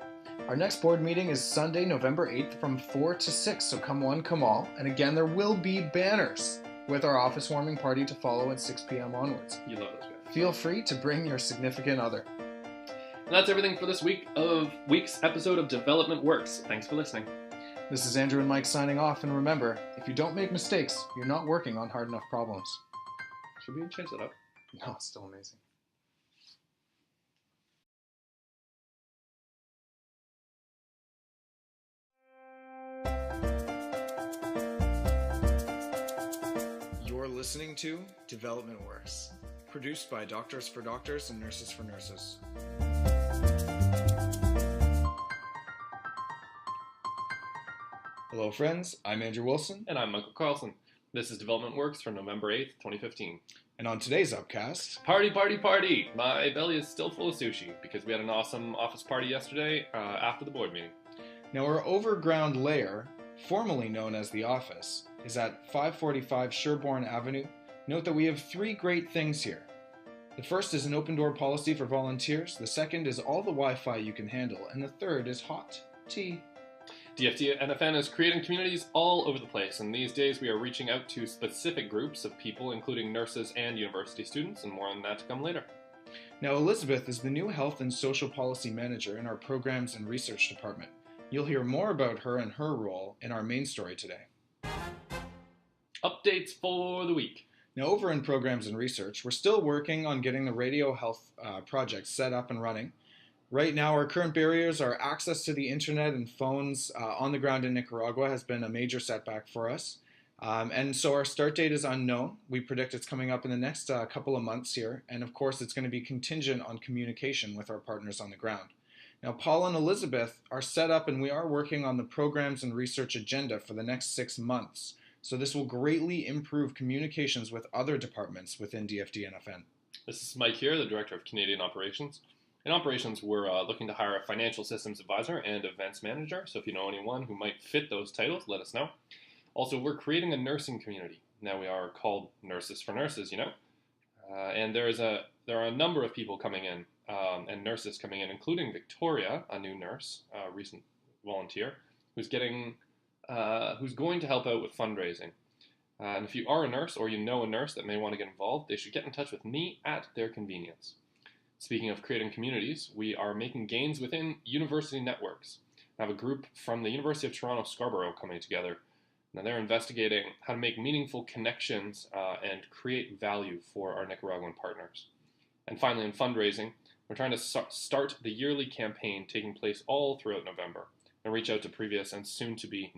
our next board meeting is Sunday, November 8th from 4 to 6, so come one, come all. And again, there will be banners with our office warming party to follow at 6 p.m. onwards. You love those guys. Feel free to bring your significant other. And that's everything for this week's episode of Development Works. Thanks for listening. This is Andrew and Mike signing off, and remember, if you don't make mistakes, you're not working on hard enough problems. Should we change that up? No, it's still amazing. You're listening to Development Works, produced by Doctors for Doctors and Nurses for Nurses. Hello, friends. I'm Andrew Wilson. And I'm Michael Carlson. This is Development Works for November 8th, 2015. And on today's upcast... Party, party, party! My belly is still full of sushi because we had an awesome office party yesterday after the board meeting. Now, our overground lair, formerly known as the office, is at 545 Sherbourne Avenue. Note that we have 3 great things here. The first is an open door policy for volunteers, the second is all the Wi-Fi you can handle, and the third is hot tea. DFD NFN is creating communities all over the place, and these days we are reaching out to specific groups of people, including nurses and university students, and more on that to come later. Now, Elizabeth is the new Health and Social Policy Manager in our Programs and Research Department. You'll hear more about her and her role in our main story today. Updates for the week. Now, over in Programs and Research, we're still working on getting the radio health project set up and running. Right now, our current barriers are access to the internet and phones on the ground in Nicaragua has been a major setback for us. And so our start date is unknown. We predict it's coming up in the next couple of months here. And of course, it's going to be contingent on communication with our partners on the ground. Now, Paul and Elizabeth are set up and we are working on the Programs and Research agenda for the next 6 months. So this will greatly improve communications with other departments within DFD-NFN. This is Mike here, the Director of Canadian Operations. In operations, we're looking to hire a financial systems advisor and events manager. So if you know anyone who might fit those titles, let us know. Also, we're creating a nursing community. Now we are called Nurses for Nurses, and there are a number of people coming in and nurses coming in, including Victoria, a new nurse, a recent volunteer, who's going to help out with fundraising. And if you are a nurse or you know a nurse that may want to get involved, they should get in touch with me at their convenience. Speaking of creating communities, we are making gains within university networks. I have a group from the University of Toronto Scarborough coming together. Now they're investigating how to make meaningful connections and create value for our Nicaraguan partners. And finally, in fundraising, we're trying to start the yearly campaign taking place all throughout November and reach out to previous and soon-to-be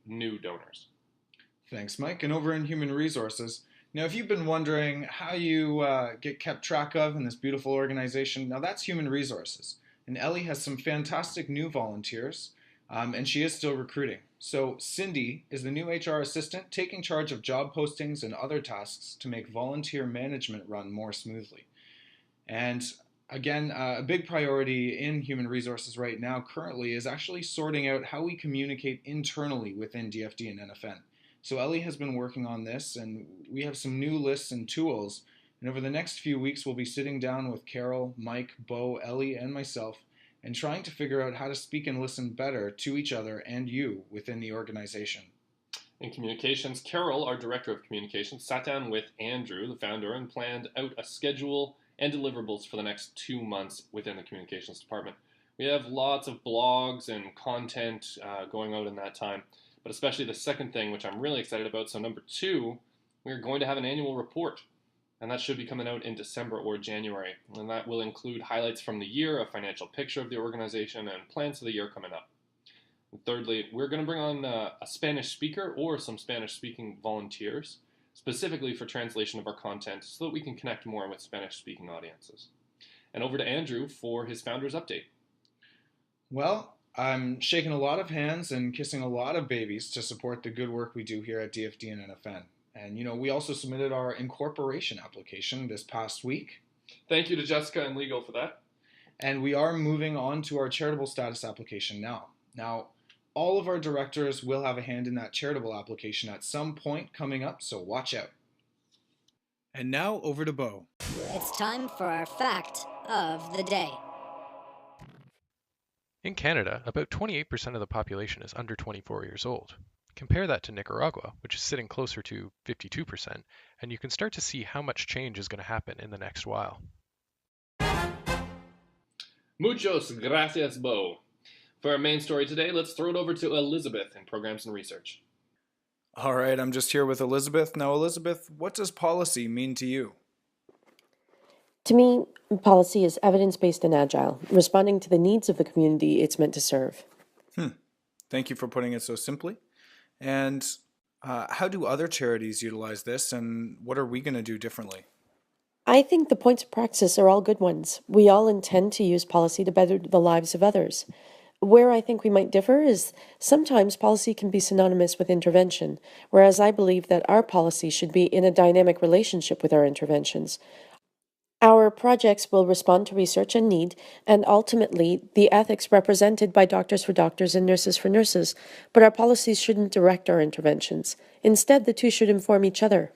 new donors. Thanks, Mike. And over in Human Resources, now if you've been wondering how you get kept track of in this beautiful organization, now that's Human Resources. And Ellie has some fantastic new volunteers, and she is still recruiting. So Cindy is the new HR assistant taking charge of job postings and other tasks to make volunteer management run more smoothly. And again, a big priority in Human Resources right now currently is actually sorting out how we communicate internally within DFD and NFN. So Ellie has been working on this, and we have some new lists and tools. And over the next few weeks, we'll be sitting down with Carol, Mike, Bo, Ellie, and myself, and trying to figure out how to speak and listen better to each other and you within the organization. In communications, Carol, our director of communications, sat down with Andrew, the founder, and planned out a schedule and deliverables for the next 2 months within the communications department. We have lots of blogs and content going out in that time, but especially the second thing, which I'm really excited about. So number 2, we're going to have an annual report, and that should be coming out in December or January. And that will include highlights from the year, a financial picture of the organization, and plans for the year coming up. And thirdly, we're going to bring on a Spanish speaker or some Spanish-speaking volunteers, specifically for translation of our content so that we can connect more with Spanish-speaking audiences. And over to Andrew for his Founders Update. Well, I'm shaking a lot of hands and kissing a lot of babies to support the good work we do here at DFD and NFN. And, we also submitted our incorporation application this past week. Thank you to Jessica and Legal for that. And we are moving on to our charitable status application now. Now, all of our directors will have a hand in that charitable application at some point coming up, so watch out. And now over to Bo. It's time for our fact of the day. In Canada, about 28% of the population is under 24 years old. Compare that to Nicaragua, which is sitting closer to 52%, and you can start to see how much change is going to happen in the next while. Muchos gracias, Bo. For our main story today, let's throw it over to Elizabeth in Programs and Research. All right, I'm just here with Elizabeth. Now, Elizabeth, what does policy mean to you? To me, policy is evidence-based and agile, responding to the needs of the community it's meant to serve. Thank you for putting it so simply. And how do other charities utilize this, and what are we going to do differently? I think the points of praxis are all good ones. We all intend to use policy to better the lives of others. Where I think we might differ is sometimes policy can be synonymous with intervention, whereas I believe that our policy should be in a dynamic relationship with our interventions. Our projects will respond to research and need, and ultimately the ethics represented by Doctors for Doctors and Nurses for Nurses, but our policies shouldn't direct our interventions. Instead, the two should inform each other.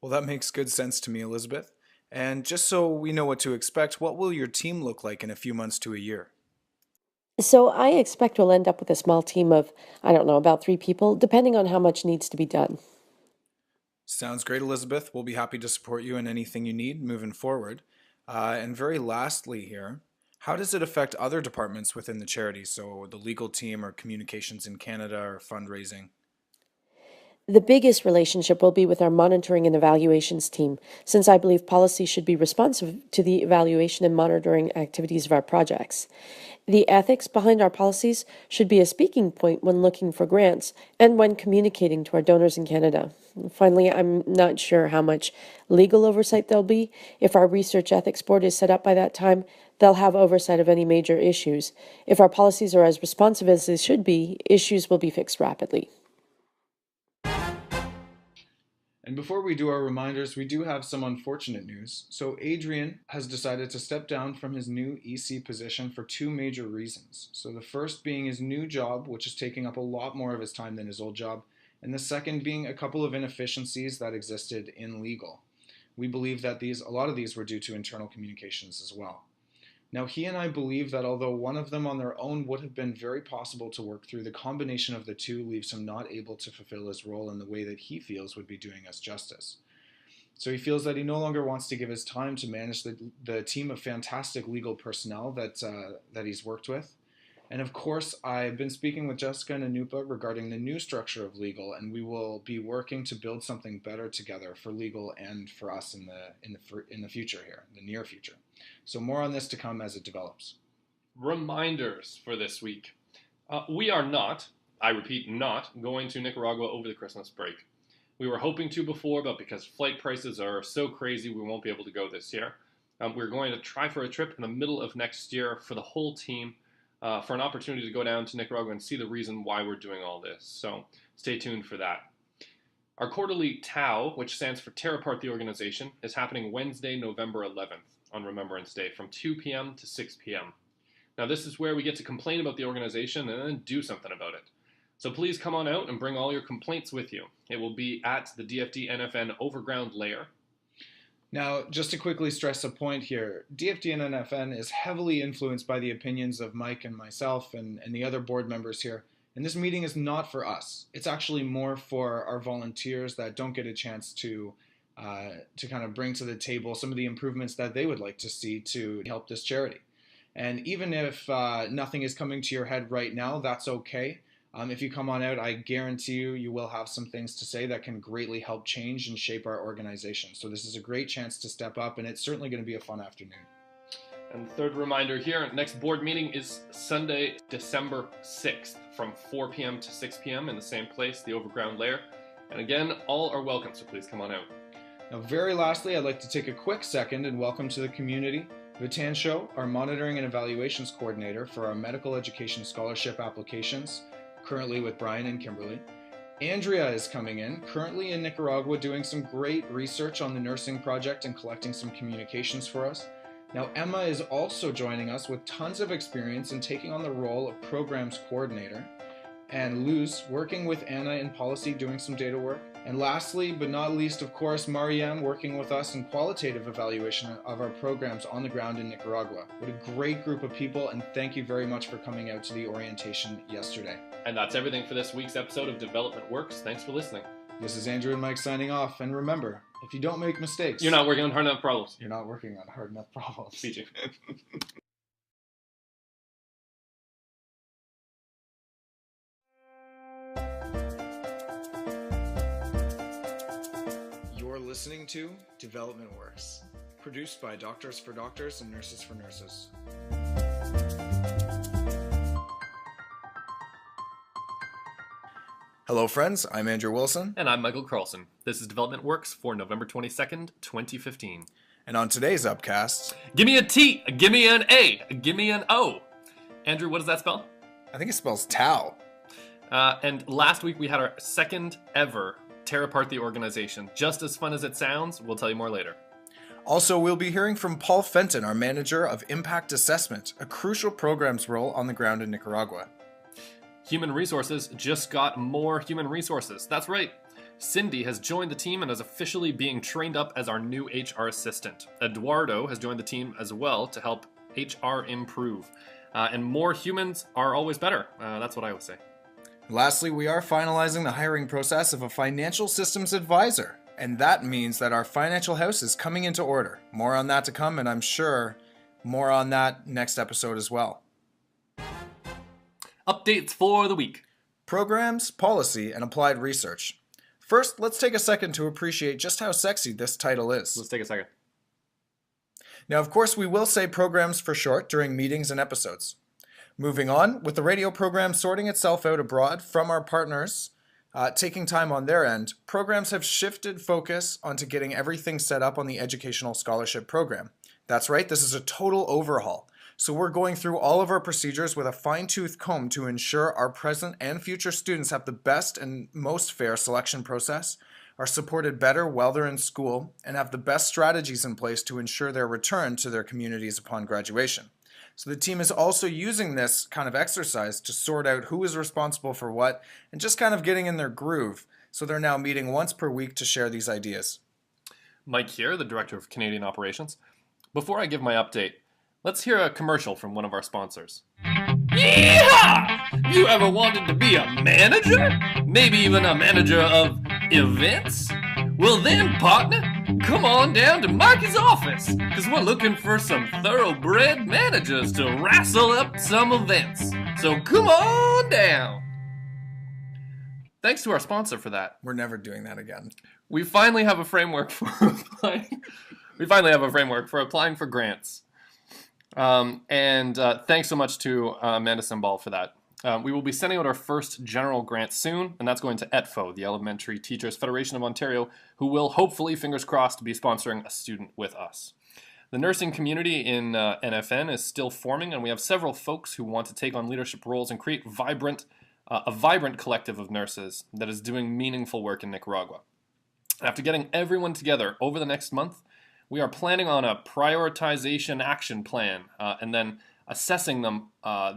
Well, that makes good sense to me, Elizabeth. And just so we know what to expect, what will your team look like in a few months to a year? So I expect we'll end up with a small team of, about 3 people, depending on how much needs to be done. Sounds great, Elizabeth. We'll be happy to support you in anything you need moving forward. And very lastly here, how does it affect other departments within the charity? So the legal team or communications in Canada or fundraising? The biggest relationship will be with our monitoring and evaluations team, since I believe policy should be responsive to the evaluation and monitoring activities of our projects. The ethics behind our policies should be a speaking point when looking for grants and when communicating to our donors in Canada. Finally, I'm not sure how much legal oversight there'll be. If our research ethics board is set up by that time, they'll have oversight of any major issues. If our policies are as responsive as they should be, issues will be fixed rapidly. And before we do our reminders, we do have some unfortunate news. So Adrian has decided to step down from his new EC position for two major reasons. So the first being his new job, which is taking up a lot more of his time than his old job, and the second being a couple of inefficiencies that existed in legal. We believe that a lot of these were due to internal communications as well. Now, he and I believe that although one of them on their own would have been very possible to work through, the combination of the two leaves him not able to fulfill his role in the way that he feels would be doing us justice. So he feels that he no longer wants to give his time to manage the team of fantastic legal personnel that he's worked with. And of course, I've been speaking with Jessica and Anupa regarding the new structure of legal, and we will be working to build something better together for legal and for us in the future here, the near future. So more on this to come as it develops. Reminders for this week. We are not, I repeat, not going to Nicaragua over the Christmas break. We were hoping to before, but because flight prices are so crazy, we won't be able to go this year. We're going to try for a trip in the middle of next year for the whole team, for an opportunity to go down to Nicaragua and see the reason why we're doing all this. So stay tuned for that. Our quarterly TAO, which stands for Tear Apart the Organization, is happening Wednesday, November 11th on Remembrance Day from 2 p.m. to 6 p.m. Now this is where we get to complain about the organization and then do something about it. So please come on out and bring all your complaints with you. It will be at the DFD NFN Overground Lair. Now, just to quickly stress a point here, DFD and NFN is heavily influenced by the opinions of Mike and myself and the other board members here. And this meeting is not for us. It's actually more for our volunteers that don't get a chance to kind of bring to the table some of the improvements that they would like to see to help this charity. And even if nothing is coming to your head right now, that's okay. If you come on out, I guarantee you will have some things to say that can greatly help change and shape our organization. So this is a great chance to step up, and it's certainly going to be a fun afternoon. And the third reminder here, next board meeting is Sunday, December 6th from 4 p.m. to 6 p.m. in the same place, the Overground Lair. And again, all are welcome, so please come on out. Now, very lastly, I'd like to take a quick second and welcome to the community Vitan, our monitoring and evaluations coordinator for our medical education scholarship applications, currently with Brian and Kimberly. Andrea is coming in, currently in Nicaragua, doing some great research on the nursing project and collecting some communications for us. Now, Emma is also joining us with tons of experience in taking on the role of programs coordinator. And Luz, working with Anna in policy, doing some data work. And lastly, but not least, of course, Mariam working with us in qualitative evaluation of our programs on the ground in Nicaragua. What a great group of people, and thank you very much for coming out to the orientation yesterday. And that's everything for this week's episode of Development Works. Thanks for listening. This is Andrew and Mike signing off, and remember, if you don't make mistakes, You're not working on hard enough problems. You're not working on hard enough problems. PG. You're listening to Development Works, produced by Doctors for Doctors and Nurses for Nurses. Hello friends, I'm Andrew Wilson. And I'm Michael Carlson. This is Development Works for November 22nd, 2015. And on today's upcast... Give me a T, give me an A, give me an O. Andrew, what does that spell? I think it spells Tau. And last week we had our second ever Tear Apart the Organization. Just as fun as it sounds, we'll tell you more later. Also, we'll be hearing from Paul Fenton, our manager of Impact Assessment, a crucial programs role on the ground in Nicaragua. Human Resources just got more human resources. That's right. Cindy has joined the team and is officially being trained up as our new HR assistant. Eduardo has joined the team as well to help HR improve. And more humans are always better. That's what I would say. Lastly, we are finalizing the hiring process of a financial systems advisor. And that means that our financial house is coming into order. More on that to come, and I'm sure more on that next episode as well. Updates for the week. Programs, policy, and applied research. First, let's take a second to appreciate just how sexy this title is. Let's take a second. Now, of course, we will say programs for short during meetings and episodes. Moving on, with the radio program sorting itself out abroad from our partners, taking time on their end, programs have shifted focus onto getting everything set up on the educational scholarship program. That's right, this is a total overhaul. So we're going through all of our procedures with a fine-tooth comb to ensure our present and future students have the best and most fair selection process. are supported better while they're in school, and have the best strategies in place to ensure their return to their communities upon graduation. So the team is also using this kind of exercise to sort out who is responsible for what and just kind of getting in their groove. So they're now meeting once per week to share these ideas. Mike here, the Director of Canadian Operations. Before I give my update, let's hear a commercial from one of our sponsors. Yeehaw! You ever wanted to be a manager? Maybe even a manager of events? Well then, partner, come on down to Mikey's office, because we're looking for some thoroughbred managers to wrestle up some events. So come on down. Thanks to our sponsor for that. We're never doing that again. We finally have a framework for applying. For grants. Thanks so much to Amanda Sembal for that. We will be sending out our first general grant soon, and that's going to ETFO, the Elementary Teachers Federation of Ontario, who will hopefully, fingers crossed, be sponsoring a student with us. The nursing community in NFN is still forming, and we have several folks who want to take on leadership roles and create a vibrant collective of nurses that is doing meaningful work in Nicaragua. After getting everyone together over the next month, we are planning on a prioritization action plan and then assessing them,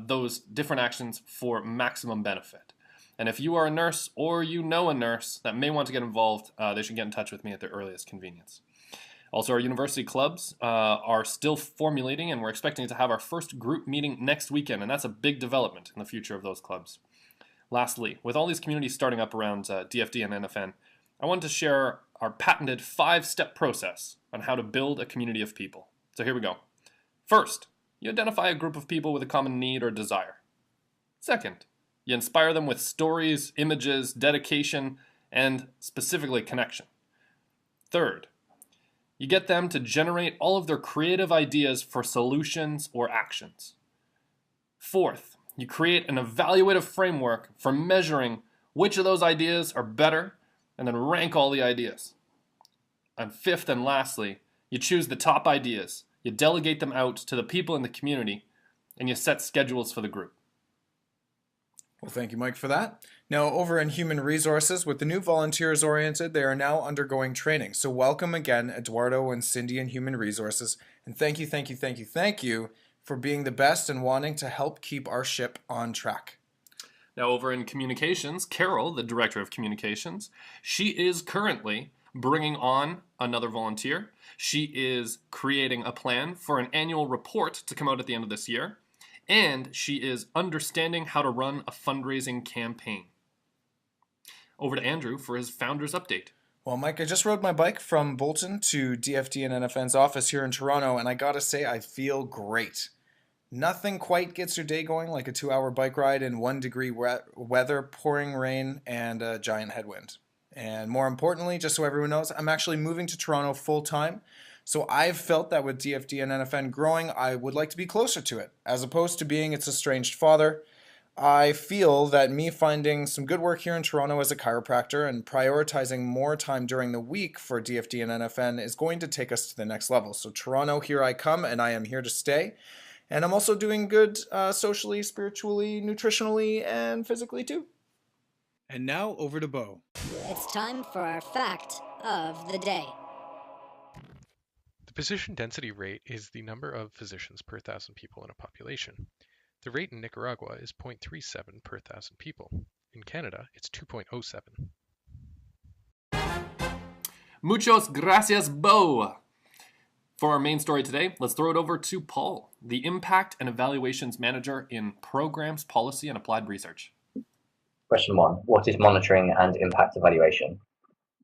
those different actions for maximum benefit. And if you are a nurse or you know a nurse that may want to get involved, they should get in touch with me at their earliest convenience. Also, our university clubs are still formulating, and we're expecting to have our first group meeting next weekend, and that's a big development in the future of those clubs. Lastly, with all these communities starting up around DFD and NFN, I wanted to share our patented 5-step process on how to build a community of people. So here we go. First, you identify a group of people with a common need or desire. Second, you inspire them with stories, images, dedication, and specifically connection. Third, you get them to generate all of their creative ideas for solutions or actions. Fourth, you create an evaluative framework for measuring which of those ideas are better, and then rank all the ideas. And fifth and lastly, you choose the top ideas, you delegate them out to the people in the community, and you set schedules for the group. Well, thank you, Mike, for that. Now, over in Human Resources, with the new Volunteers Oriented, they are now undergoing training. So welcome again, Eduardo and Cindy in Human Resources, and thank you for being the best and wanting to help keep our ship on track. Now, over in Communications, Carol, the Director of Communications, she is currently bringing on another volunteer. She is creating a plan for an annual report to come out at the end of this year, and she is understanding how to run a fundraising campaign. Over to Andrew for his Founders Update. Well, Mike, I just rode my bike from Bolton to DFD and NFN's office here in Toronto, and I gotta say, I feel great. Nothing quite gets your day going like a 2-hour bike ride in 1-degree weather, pouring rain, and a giant headwind. And more importantly, just so everyone knows, I'm actually moving to Toronto full-time. So I've felt that with DFD and NFN growing, I would like to be closer to it. As opposed to being its estranged father, I feel that me finding some good work here in Toronto as a chiropractor and prioritizing more time during the week for DFD and NFN is going to take us to the next level. So Toronto, here I come, and I am here to stay. And I'm also doing good socially, spiritually, nutritionally, and physically too. And now over to Bo. It's time for our fact of the day. The physician density rate is the number of physicians per 1,000 people in a population. The rate in Nicaragua is 0.37 per 1,000 people. In Canada, it's 2.07. Muchos gracias, Bo. For our main story today, let's throw it over to Paul, the Impact and Evaluations Manager in Programs, Policy, and Applied Research. Question 1. What is monitoring and impact evaluation?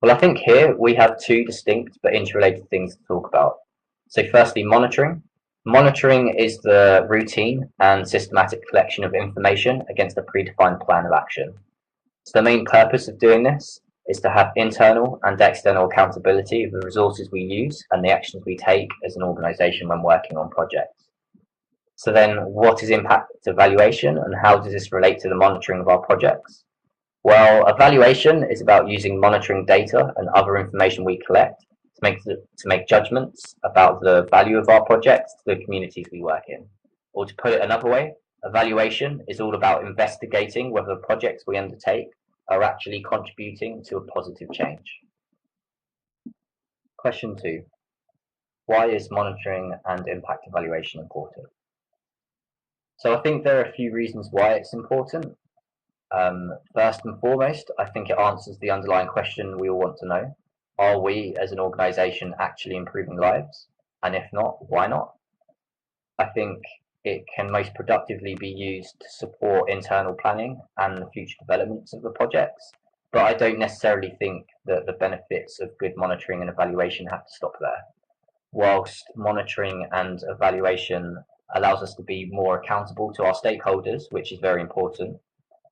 Well, I think here we have two distinct but interrelated things to talk about. So firstly, monitoring. Monitoring is the routine and systematic collection of information against a predefined plan of action. So the main purpose of doing this is to have internal and external accountability of the resources we use and the actions we take as an organisation when working on projects. So then what is impact evaluation and how does this relate to the monitoring of our projects? Well, evaluation is about using monitoring data and other information we collect to make judgments about the value of our projects to the communities we work in. Or to put it another way, evaluation is all about investigating whether the projects we undertake are actually contributing to a positive change. Question 2. Why is monitoring and impact evaluation important? So I think there are a few reasons why it's important. First and foremost, I think it answers the underlying question we all want to know. Are we as an organisation actually improving lives? And if not, why not? I think it can most productively be used to support internal planning and the future developments of the projects, but I don't necessarily think that the benefits of good monitoring and evaluation have to stop there. Whilst monitoring and evaluation allows us to be more accountable to our stakeholders, which is very important,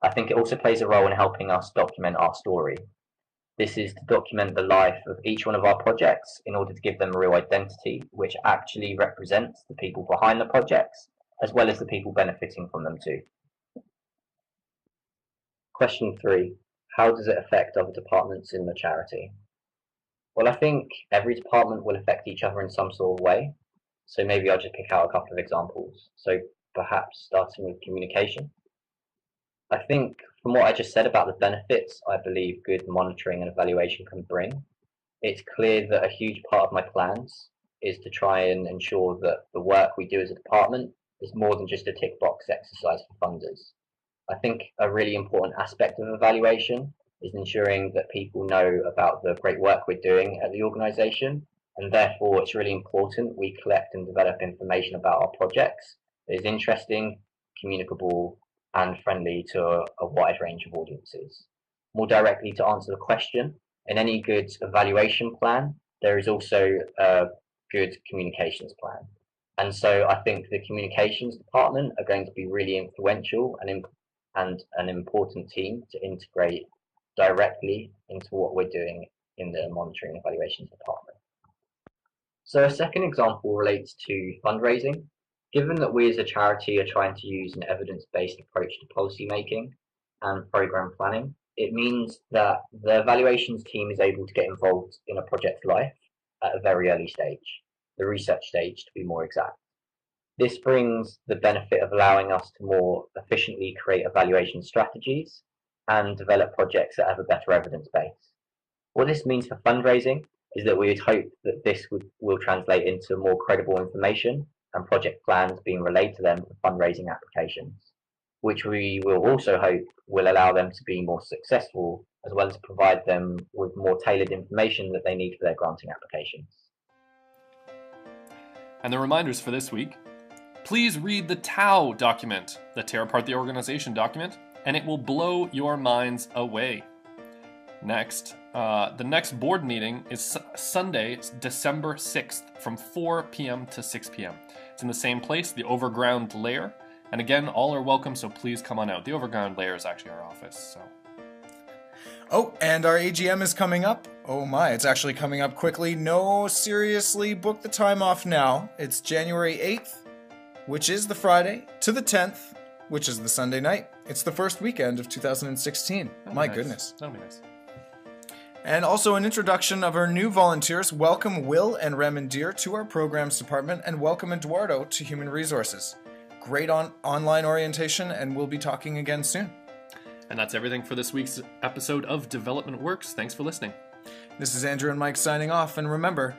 I think it also plays a role in helping us document our story. This is to document the life of each one of our projects in order to give them a real identity, which actually represents the people behind the projects, as well as the people benefiting from them too. Question 3. How does it affect other departments in the charity? Well, I think every department will affect each other in some sort of way. So maybe I'll just pick out a couple of examples. So perhaps starting with communication. I think from what I just said about the benefits I believe good monitoring and evaluation can bring, it's clear that a huge part of my plans is to try and ensure that the work we do as a department is more than just a tick box exercise for funders. I think a really important aspect of evaluation is ensuring that people know about the great work we're doing at the organisation, and therefore it's really important we collect and develop information about our projects that is interesting, communicable, and friendly to a wide range of audiences. More directly to answer the question, in any good evaluation plan, there is also a good communications plan. And so I think the communications department are going to be really influential and an important team to integrate directly into what we're doing in the monitoring and evaluations department. So a second example relates to fundraising. Given that we as a charity are trying to use an evidence-based approach to policy making and program planning, it means that the evaluations team is able to get involved in a project's life at a very early stage, the research stage to be more exact. This brings the benefit of allowing us to more efficiently create evaluation strategies and develop projects that have a better evidence base. What this means for fundraising is that we would hope that this will translate into more credible information and project plans being relayed to them for fundraising applications, which we will also hope will allow them to be more successful, as well as provide them with more tailored information that they need for their granting applications. And the reminders for this week: please read the TAO document, the Tear Apart the Organization document, and it will blow your minds away. Next, the next board meeting is Sunday, December 6th, from 4 p.m. to 6 p.m. It's in the same place, the Overground Lair. And again, all are welcome, so please come on out. The Overground Lair is actually our office, so. Oh, and our AGM is coming up. Oh my, it's actually coming up quickly. No, seriously, book the time off now. It's January 8th, which is the Friday, to the 10th, which is the Sunday night. It's the first weekend of 2016. My goodness. That'll be nice. And also an introduction of our new volunteers. Welcome Will and Remendir to our programs department, and welcome Eduardo to human resources. Great online orientation, and we'll be talking again soon. And that's everything for this week's episode of Development Works. Thanks for listening. This is Andrew and Mike signing off, and remember,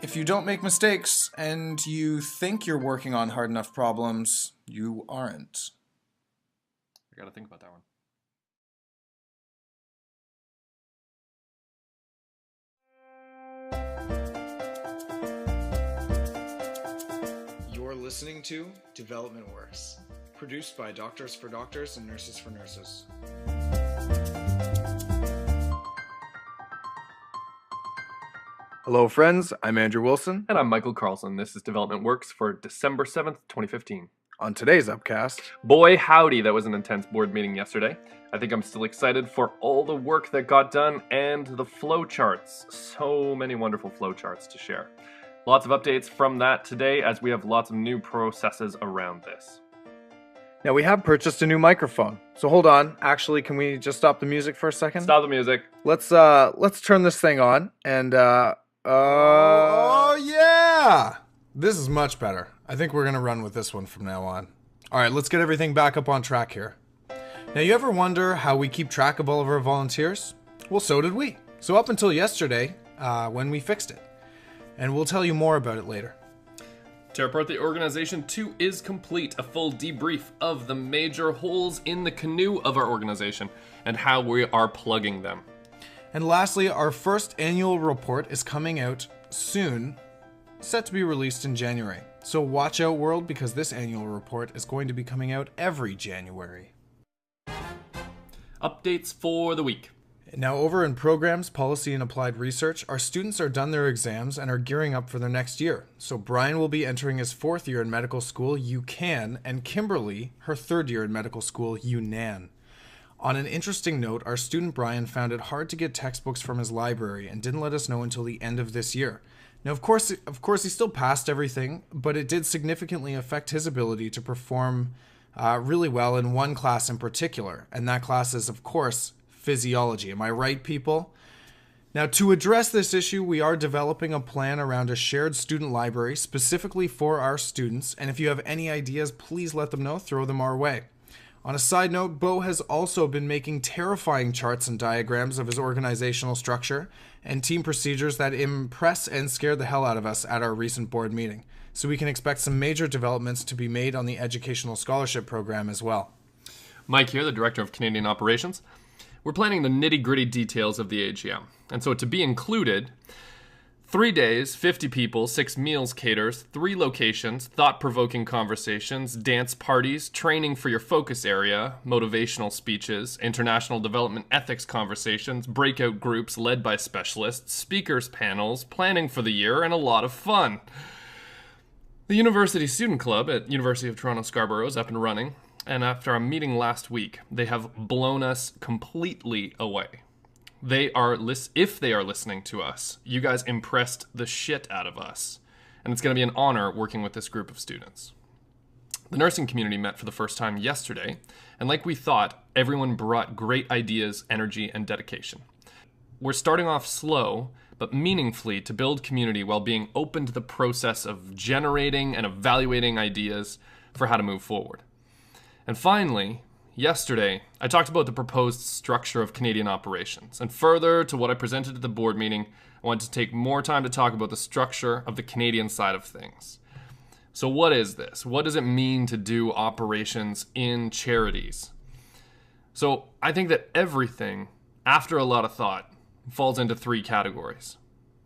if you don't make mistakes and you think you're working on hard enough problems, you aren't. I gotta think about that one. You're listening to Development Works, produced by Doctors for Doctors and Nurses for Nurses. Hello, friends. I'm Andrew Wilson. And I'm Michael Carlson. This is Development Works for December 7th, 2015. On today's upcast, Boy howdy, that was an intense board meeting yesterday. I think I'm still excited for all the work that got done and the flowcharts. So many wonderful flowcharts to share. Lots of updates from that today, as we have lots of new processes around this. now we have purchased a new microphone. So hold on. Actually, can we just stop the music for a second? Stop the music. Let's turn this thing on and oh yeah! This is much better. I think we're gonna run with this one from now on. Alright, let's get everything back up on track here. Now you ever wonder how we keep track of all of our volunteers? Well, so did we. So up until yesterday, when we fixed it. and we'll tell you more about it later. To report, the organization 2 is complete, a full debrief of the major holes in the canoe of our organization and how we are plugging them. And lastly, our first annual report is coming out soon, set to be released in January. So watch out, world, because this annual report is going to be coming out every January. Updates for the week. Now, over in Programs, Policy and Applied Research, our students are done their exams and are gearing up for their next year. So Brian will be entering his 4th year in medical school, UCAN, and Kimberly, her 3rd year in medical school, UNAN. On an interesting note, our student Brian found it hard to get textbooks from his library and didn't let us know until the end of this year. Now, of course, he still passed everything, but it did significantly affect his ability to perform really well in one class in particular, and that class is, of course, physiology. Am I right, people? Now, to address this issue, we are developing a plan around a shared student library specifically for our students, and if you have any ideas, please let them know, throw them our way. On a side note, Bo has also been making terrifying charts and diagrams of his organizational structure and team procedures that impress and scare the hell out of us at our recent board meeting. So we can expect some major developments to be made on the Educational Scholarship Program as well. Mike here, the Director of Canadian Operations. We're planning the nitty-gritty details of the AGM. And so to be included, 3 days, 50 people, 6 meals caters, 3 locations, thought-provoking conversations, dance parties, training for your focus area, motivational speeches, international development ethics conversations, breakout groups led by specialists, speakers panels, planning for the year, and a lot of fun. The University Student Club at University of Toronto Scarborough is up and running, and after a meeting last week, they have blown us completely away. If they are listening to us, you guys impressed the shit out of us, and it's going to be an honor working with this group of students. The nursing community met for the first time yesterday, and like we thought, everyone brought great ideas, energy, and dedication. We're starting off slow, but meaningfully to build community while being open to the process of generating and evaluating ideas for how to move forward. And finally, yesterday, I talked about the proposed structure of Canadian operations. And further to what I presented at the board meeting, I wanted to take more time to talk about the structure of the Canadian side of things. So what is this? What does it mean to do operations in charities? So I think that everything, after a lot of thought, falls into 3 categories.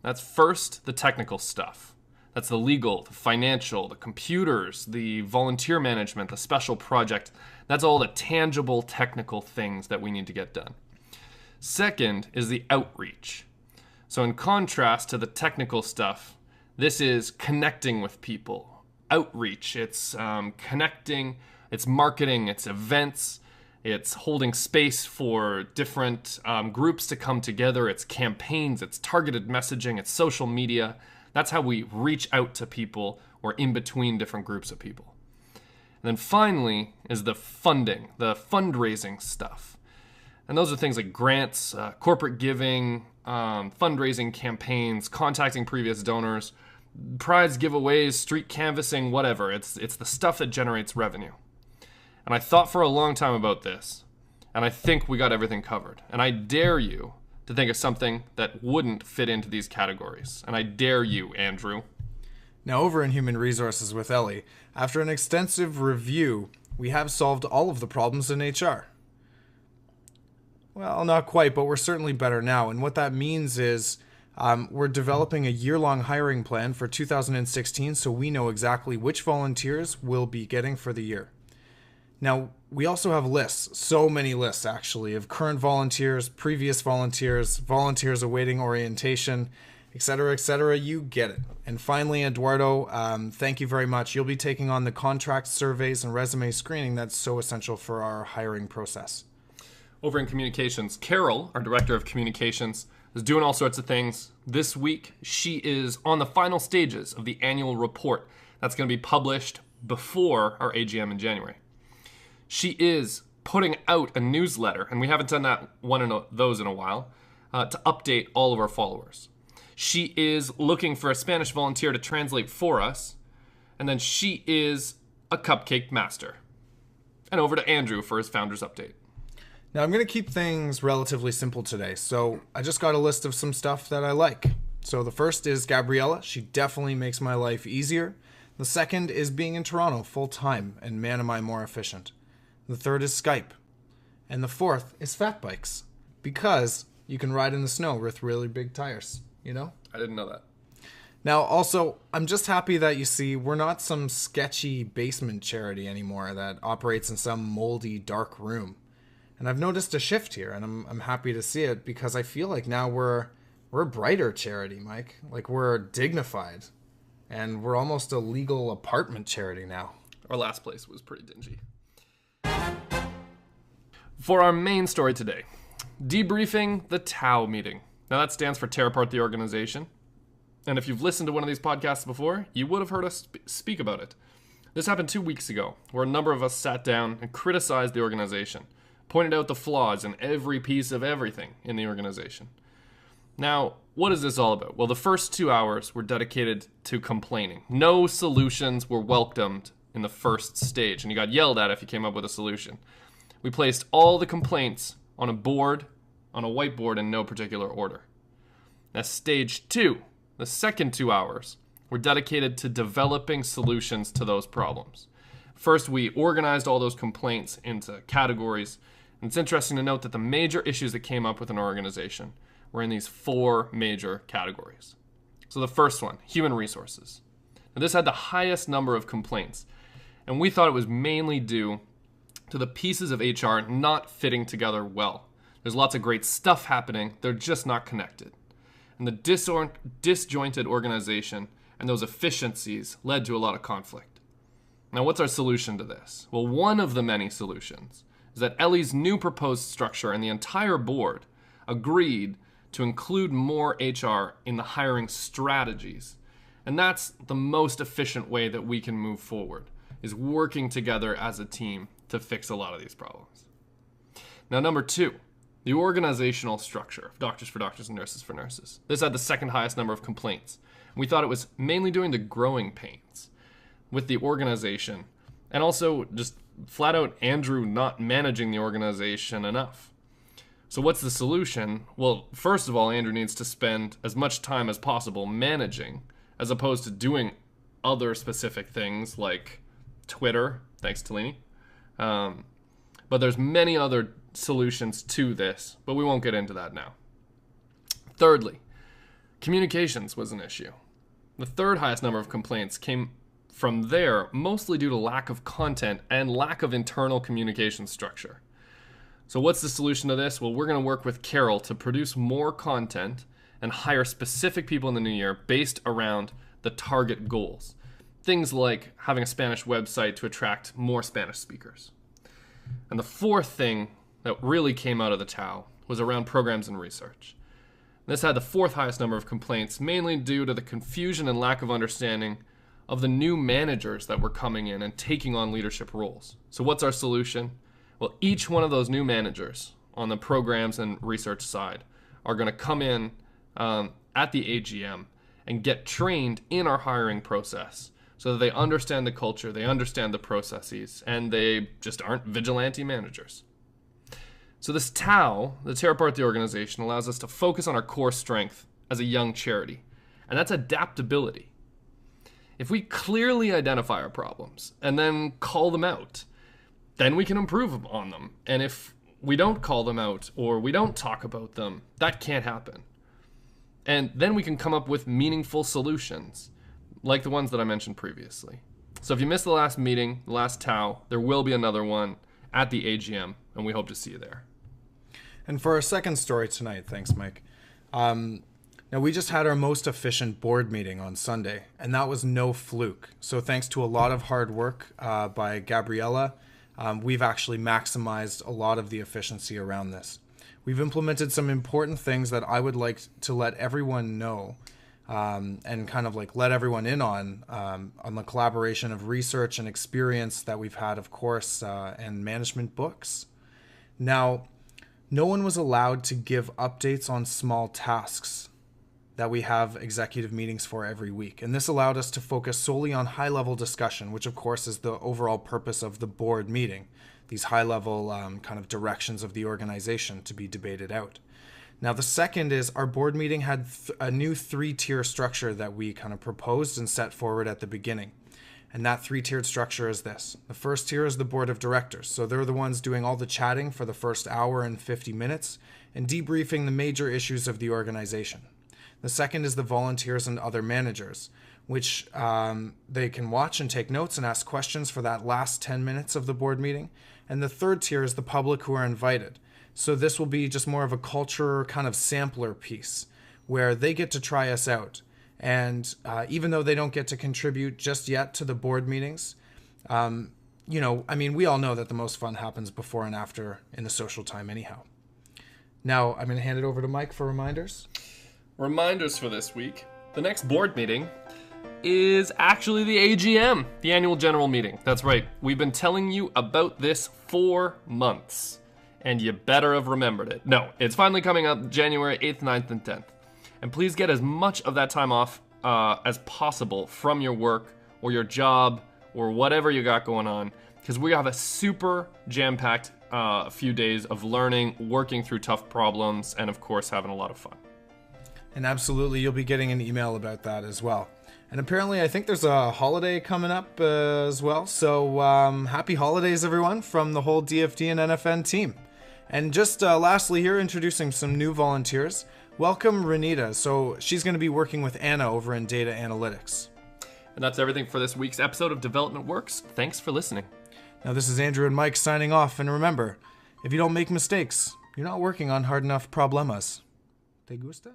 That's first, the technical stuff. That's the legal, the financial, the computers, the volunteer management, the special project. That's all the tangible technical things that we need to get done. Second is the outreach. So in contrast to the technical stuff, this is connecting with people. Outreach, it's connecting, it's marketing, it's events, it's holding space for different groups to come together, it's campaigns, it's targeted messaging, it's social media. That's how we reach out to people or in between different groups of people. And then finally is the funding, the fundraising stuff. And those are things like grants, corporate giving, fundraising campaigns, contacting previous donors, prize giveaways, street canvassing, whatever. It's the stuff that generates revenue. And I thought for a long time about this, and I think we got everything covered. And I dare you to think of something that wouldn't fit into these categories. And I dare you, Andrew. Now, over in Human Resources with Ellie, after an extensive review, we have solved all of the problems in HR. Well, not quite, but we're certainly better now. And what that means is we're developing a year-long hiring plan for 2016, so we know exactly which volunteers we'll be getting for the year. Now, we also have lists, so many lists actually, of current volunteers, previous volunteers, volunteers awaiting orientation, etc., etc. You get it. And finally, Eduardo, thank you very much. You'll be taking on the contract surveys and resume screening that's so essential for our hiring process. Over in communications, Carol, our Director of Communications, is doing all sorts of things. This week, she is on the final stages of the annual report that's going to be published before our AGM in January. She is putting out a newsletter, and we haven't done one of those in a while, to update all of our followers. She is looking for a Spanish volunteer to translate for us, and then she is a cupcake master. And over to Andrew for his founder's update. Now, I'm going to keep things relatively simple today, so I just got a list of some stuff that I like. So the first is Gabriella. She definitely makes my life easier. The second is being in Toronto full time, and man am I more efficient. The third is Skype. And the fourth is fat bikes, because you can ride in the snow with really big tires, you know? I didn't know that. Now, also, I'm just happy that you see we're not some sketchy basement charity anymore that operates in some moldy, dark room. And I've noticed a shift here, and I'm happy to see it, because I feel like now we're a brighter charity, Mike. Like, we're dignified. And we're almost a legal apartment charity now. Our last place was pretty dingy. For our main story today, debriefing the TAO meeting. Now that stands for Tear Apart the Organization. And if you've listened to one of these podcasts before, you would have heard us speak about it. This happened 2 weeks ago, where a number of us sat down and criticized the organization, pointed out the flaws in every piece of everything in the organization. Now, what is this all about? Well, the first 2 hours were dedicated to complaining. No solutions were welcomed in the first stage, and you got yelled at if you came up with a solution. We placed all the complaints on a board, on a whiteboard in no particular order. Now, stage 2, the second 2 hours, were dedicated to developing solutions to those problems. First, we organized all those complaints into categories, and it's interesting to note that the major issues that came up with an organization were in these 4 major categories. So the first one, human resources. Now, this had the highest number of complaints, and we thought it was mainly due to the pieces of HR not fitting together well. There's lots of great stuff happening, they're just not connected. And the disjointed organization and those efficiencies led to a lot of conflict. Now, what's our solution to this? Well, one of the many solutions is that Ellie's new proposed structure and the entire board agreed to include more HR in the hiring strategies. And that's the most efficient way that we can move forward, is working together as a team to fix a lot of these problems. Now, number 2, the organizational structure of doctors for doctors and nurses for nurses. This had the second highest number of complaints. We thought it was mainly doing the growing pains with the organization, and also just flat out Andrew not managing the organization enough. So what's the solution? Well, first of all, Andrew needs to spend as much time as possible managing, as opposed to doing other specific things like Twitter, thanks to Leni. But there's many other solutions to this, but we won't get into that now. Thirdly, communications was an issue. The third highest number of complaints came from there, mostly due to lack of content and lack of internal communication structure. So what's the solution to this? Well, we're going to work with Carol to produce more content and hire specific people in the new year based around the target goals. Things like having a Spanish website to attract more Spanish speakers. And the fourth thing that really came out of the TAO was around programs and research. This had the fourth highest number of complaints, mainly due to the confusion and lack of understanding of the new managers that were coming in and taking on leadership roles. So what's our solution? Well, each one of those new managers on the programs and research side are going to come in at the AGM and get trained in our hiring process so that they understand the culture, they understand the processes, and they just aren't vigilante managers. So this TAO, the Tear Apart the Organization, allows us to focus on our core strength as a young charity, and that's adaptability. If we clearly identify our problems and then call them out, then we can improve on them. And if we don't call them out or we don't talk about them, that can't happen. And then we can come up with meaningful solutions, like the ones that I mentioned previously. So if you missed the last meeting, the last TAO, there will be another one at the AGM, and we hope to see you there. And for our second story tonight, thanks, Mike. Now, we just had our most efficient board meeting on Sunday, and that was no fluke. So thanks to a lot of hard work by Gabriella, we've actually maximized a lot of the efficiency around this. We've implemented some important things that I would like to let everyone know and kind of like let everyone in on the collaboration of research and experience that we've had, of course, and management books. Now, no one was allowed to give updates on small tasks that we have executive meetings for every week. And this allowed us to focus solely on high-level discussion, which of course is the overall purpose of the board meeting, these high-level kind of directions of the organization to be debated out. Now, the second is our board meeting had a new 3-tier structure that we kind of proposed and set forward at the beginning. And that 3-tiered structure is this. The first tier is the board of directors. So they're the ones doing all the chatting for the first hour and 50 minutes and debriefing the major issues of the organization. The second is the volunteers and other managers, which they can watch and take notes and ask questions for that last 10 minutes of the board meeting. And the third tier is the public who are invited. So this will be just more of a culture kind of sampler piece where they get to try us out. And even though they don't get to contribute just yet to the board meetings, we all know that the most fun happens before and after in the social time anyhow. Now, I'm going to hand it over to Mike for reminders. Reminders for this week. The next board meeting is actually the AGM, the annual general meeting. That's right. We've been telling you about this for months, and you better have remembered it. No, it's finally coming up January 8th, 9th, and 10th. And please get as much of that time off as possible from your work or your job or whatever you got going on, because we have a super jam-packed few days of learning, working through tough problems, and of course having a lot of fun. And absolutely, you'll be getting an email about that as well. And apparently, I think there's a holiday coming up as well. So happy holidays, everyone, from the whole DFD and NFN team. And just lastly here, introducing some new volunteers. Welcome, Renita. So she's going to be working with Anna over in data analytics. And that's everything for this week's episode of Development Works. Thanks for listening. Now, this is Andrew and Mike signing off. And remember, if you don't make mistakes, you're not working on hard enough problemas. ¿Te gusta?